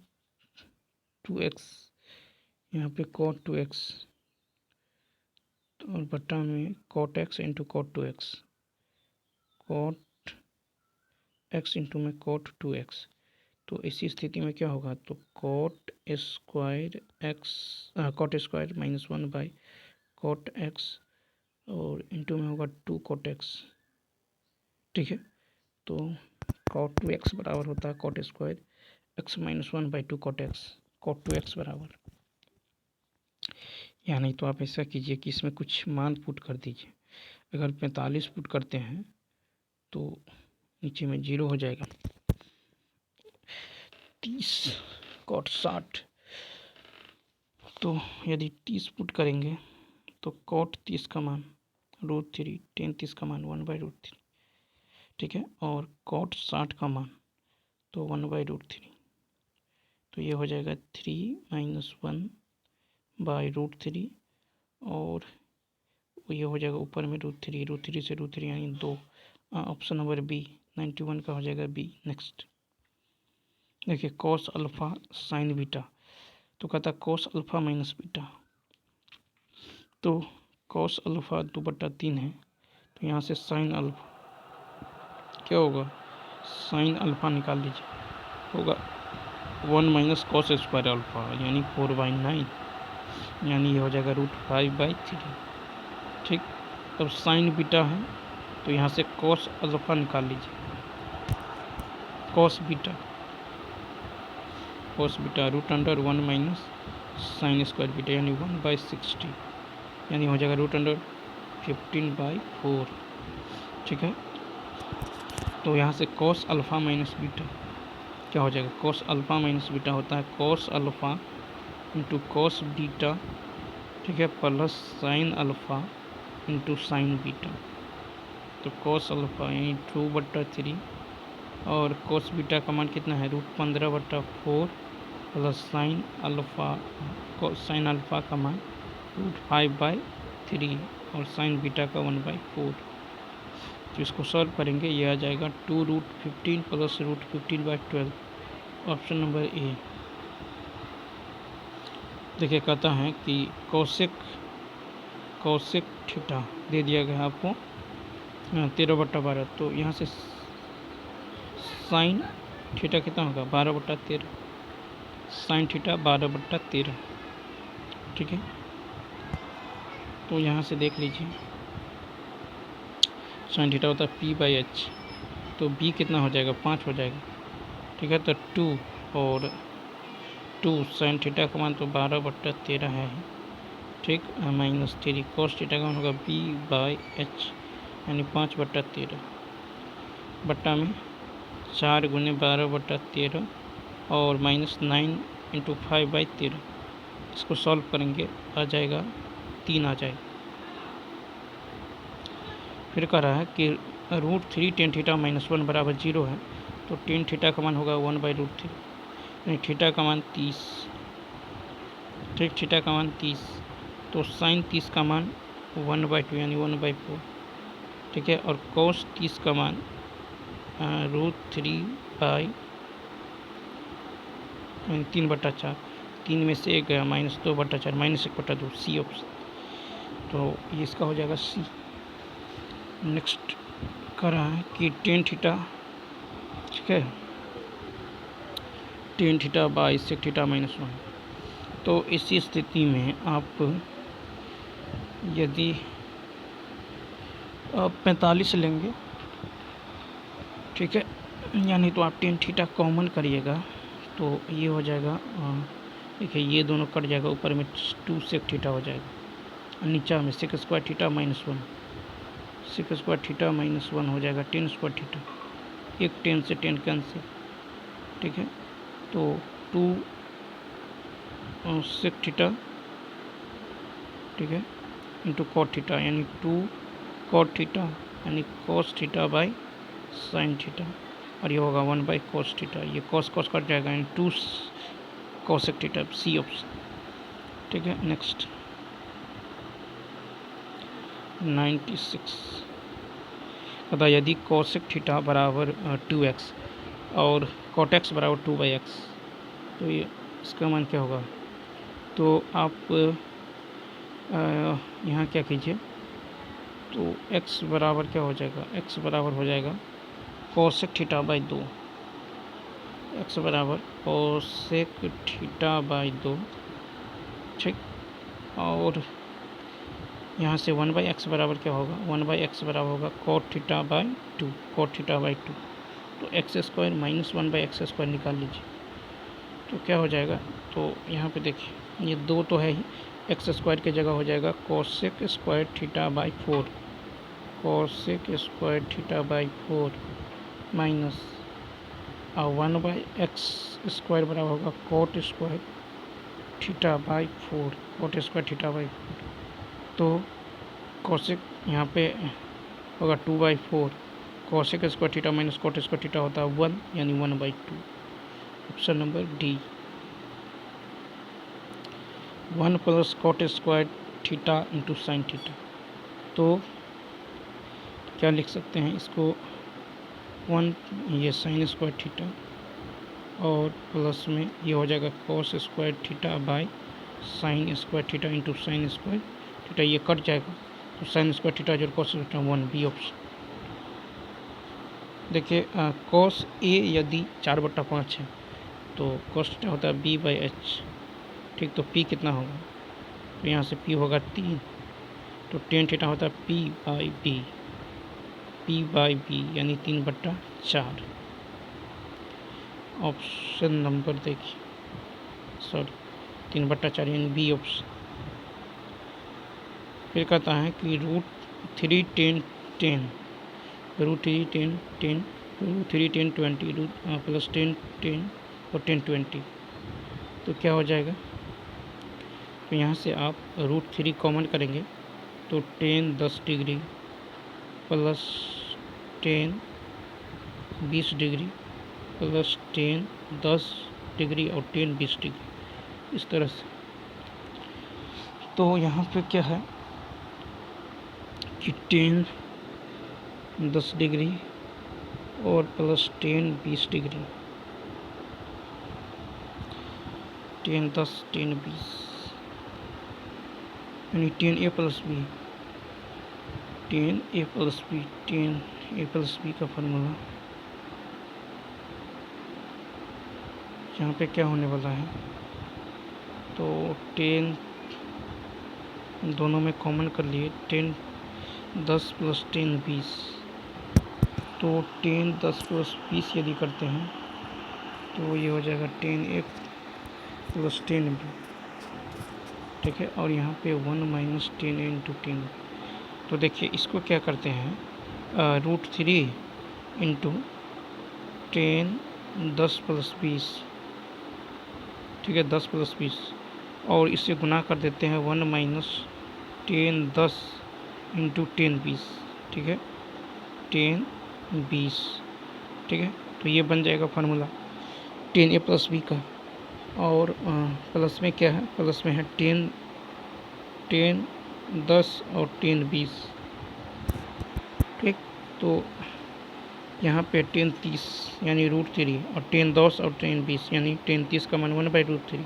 2x, यहाँ पे कोट 2x और बट्टा में cot x into cot 2x, cot x into में कोट 2x। तो इसी स्थिति में क्या होगा, तो cot square minus 1 by cot x और इंटू में होगा 2 कोट एक्स। ठीक है, तो कोट 2x बराबर होता है cot square x minus 1 by 2 cot x, cot 2x बराबर। या नहीं तो आप ऐसा कीजिए कि इसमें कुछ मान पुट कर दीजिए। अगर 45 पुट करते हैं तो नीचे में 0 हो जाएगा, 30 कोट 60, तो यदि 30 पुट करेंगे तो कोट 30 का मान √3, टेन 30 का मान 1 बाई √3, ठीक है, और कोट 60 का मान तो 1 बाई √3, तो ये हो जाएगा 3 माइनस 1 बाई √3, और ये हो जाएगा ऊपर में √3 से √3 यानी 2, ऑप्शन नंबर बी 91 का हो जाएगा बी। नेक्स्ट देखिए कोस अल्फ़ा साइन बीटा, तो कहता है कोस अल्फ़ा माइनस बीटा, तो कोस अल्फ़ा 2/3 है, तो यहाँ से साइन अल्फ़ा क्या होगा, साइन अल्फ़ा निकाल लीजिए, होगा 1 माइनस कोस स्क्वायर अल्फ़ा यानी 4/9, यानी ये हो जाएगा √5/3। ठीक, अब साइन बीटा है तो यहाँ से कोस अल्फ़ा निकाल लीजिए, cos beta √1 minus sine square beta यानी 1/60, यानी हो जाएगा √15/4। ठीक है, तो यहाँ से कोस अल्फ़ा माइनस बीटा क्या हो जाएगा, कोस अल्फ़ा माइनस बीटा होता है cos alpha into cos beta, ठीक है, plus sine alpha into sine beta, तो कोस अल्फ़ा यानी 2/3 और कोस बीटा का मान कितना है √15/4 प्लस साइन अल्फ़ा का मान √5/3 और साइन बीटा का 1/4। तो इसको सॉल्व करेंगे, ये आ जाएगा 2√15 प्लस √15/12 ऑप्शन नंबर ए। देखिए कहता है कि कौशिक कौशिक थीटा दे दिया गया आपको 13/12। तो यहाँ से साइन थीटा कितना होगा 12/13। Sine theta 12/13। ठीक है, तो यहाँ से देख लीजिए साइन थीटा होता है p/h। तो b कितना हो जाएगा 5 हो जाएगा। ठीक है, तो 2 और 2 साइन थीटा का मान तो 12/13 है। ठीक, -3 कॉस थीटा का मान होगा b/h यानी 5/13 बट्टा में 4 गुने 12/13 और -9 × 5/13। इसको सॉल्व करेंगे आ जाएगा 3 आ जाएगा। फिर कह रहा है कि √3 tan थीटा -1 बराबर 0 है। तो tan थीटा का मान होगा 1/√3 यानी थीटा का मान 30। ठीक, थीटा का मान 30। तो साइन 30 का मान 1/2 यानी 1/4। ठीक है, और cos 30 का मान √3/3/4। 3 में से 1 गया -2/4 -1/2 सी ऑप्शन। तो ये इसका हो जाएगा सी। नेक्स्ट कर रहा है कि tan थीटा, ठीक है, tan theta by sec theta -1। तो इसी स्थिति में आप यदि 45 लेंगे, ठीक है, यानी तो आप tan थीटा कॉमन करिएगा तो ये हो जाएगा, देखिए ये दोनों कट जाएगा, ऊपर में 2 sec थीटा हो जाएगा, नीचा में sec square theta -1। sec square theta -1 हो जाएगा tan स्क्वायर थीटा। एक tan से tan कैंसिल। ठीक है, तो 2 sec थीटा, ठीक है, इंटू cot थीटा यानी 2 cot थीटा यानी cos theta by sine theta, और ये होगा 1/cos थीटा। ये cos कट जाएगा यानी 2 cosec थीटा, सी ऑप्शन। ठीक है, नेक्स्ट 96 अतः यदि cosec थीटा बराबर 2x और cot x बराबर 2/x, तो ये इसका मान क्या होगा। तो आप यहाँ क्या कीजिए, तो x बराबर क्या हो जाएगा, x बराबर हो जाएगा cosec थीटा बाई 2। x बराबर cosec थीटा बाई 2। ठीक, और यहाँ से 1/x बराबर क्या होगा, 1/x बराबर होगा cot theta by 2, cot theta by 2। तो x² -1/x² निकाल लीजिए तो क्या हो जाएगा। तो यहाँ पे देखिए ये 2 तो है ही, x² की जगह हो जाएगा cosec square theta by 4, cosec square theta by 4 minus 1/x² बराबर होगा cot square theta by 4, cot square theta by 4। तो cosec यहाँ पे होगा 2/4, cosec square theta minus cot square theta होता है 1 यानी 1/2। Option number D. 1 + cot square theta into sine theta. तो क्या लिख सकते हैं इसको, 1 ये साइन स्क्वायर थीटा और प्लस में ये हो जाएगा cos square theta by sine square theta into sine square theta. ये कट जाएगा तो साइन स्क्वायर थीटा जो cos थीटा 1, बी ऑप्शन। देखिए cos a यदि 4/5 है तो cos थीटा होता है b/h। ठीक, तो p कितना होगा, तो यहाँ से p होगा 3। तो tan थीटा होता है p/b यानी 3/4। ऑप्शन नंबर देखिए, सॉरी 3/4 यानी बी ऑप्शन। फिर कहता है कि √3 tan √3 tan 20 प्लस 10 और 10 20। तो क्या हो जाएगा, तो यहाँ से आप √3 कॉमन करेंगे तो tan 10 degree plus tan 20 degree plus tan 10 degree और tan 20 डिग्री, इस तरह से। तो यहाँ पे क्या है कि tan 10 डिग्री और प्लस tan 20 डिग्री, 10 10 10 20 यानी 10a plus B, 10a plus B, 10a plus B का फार्मूला यहाँ पे क्या होने वाला है, तो 10 दोनों में कॉमन कर लिए, 10 10 प्लस 10 20, तो 10 10 प्लस 20 यदि करते हैं तो ये हो जाएगा 10a प्लस 10b, ठीक है। और यहाँ पे 1 माइनस 10 इंटू 10, तो देखिए इसको क्या करते हैं, √3 इंटू 10 10 प्लस 20, ठीक है, 10 प्लस 20, और इससे गुना कर देते हैं 1 माइनस 10 10 इंटू 10 20, ठीक है, 10 20, ठीक है। तो ये बन जाएगा फार्मूला 10a प्लस बी का। और प्लस में क्या है, प्लस में है 10 10 10 और 10 20, ठीक। तो यहाँ पे 10 30 यानी √3 और 10 10 और 10 20 यानी 10 30 का मान 1/√3,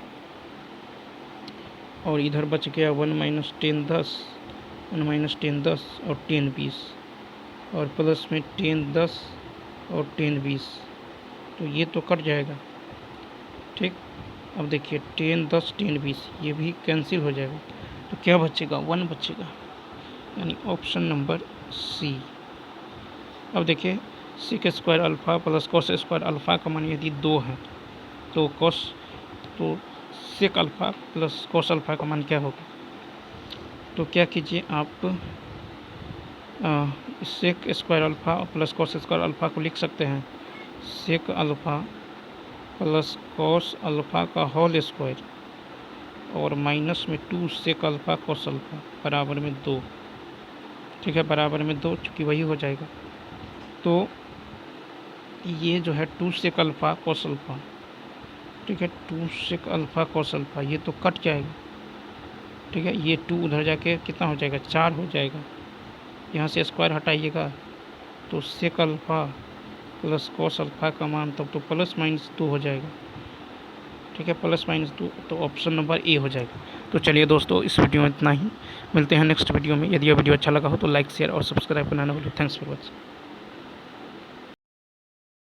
और इधर बच गया 1 माइनस 10 10, 1 माइनस 10 10 और 10 20, और प्लस में 10 10 और 10 20, तो ये तो कट जाएगा, ठीक। अब देखिए 10 10 10 20 ये भी कैंसिल हो जाएगा, तो क्या बचेगा, 1 बचेगा, यानी ऑप्शन नंबर सी। अब देखिए sec square alpha plus cos square alpha का मान यदि 2 है तो sec alpha plus cos alpha का मान क्या होगा, तो क्या कीजिए आप sec square alpha plus cos square alpha को लिख सकते हैं sec alpha plus cos alpha का होल स्क्वायर और माइनस में 2 सेक अल्फ़ा कॉस अल्फ़ा बराबर में 2, ठीक है, बराबर में 2, चूँकि वही हो जाएगा। तो ये जो है 2 सेक अल्फ़ा कॉस अल्फ़ा, ठीक है, 2 सेक अल्फ़ा कॉस अल्फ़ा ये तो कट जाएगा, ठीक है, ये 2 उधर जाके कितना हो जाएगा, 4 हो जाएगा, यहाँ से स्क्वायर हटाइएगा तो sec alpha plus cos alpha का मान तब तो प्लस माइनस 2 हो जाएगा, ठीक है, प्लस माइनस 2, तो ऑप्शन नंबर ए हो जाएगा। तो चलिए दोस्तों इस वीडियो में इतना ही, मिलते हैं नेक्स्ट वीडियो में। यदि यह वीडियो अच्छा लगा हो तो लाइक शेयर और सब्सक्राइब करना ना भूलें। Thanks for watching.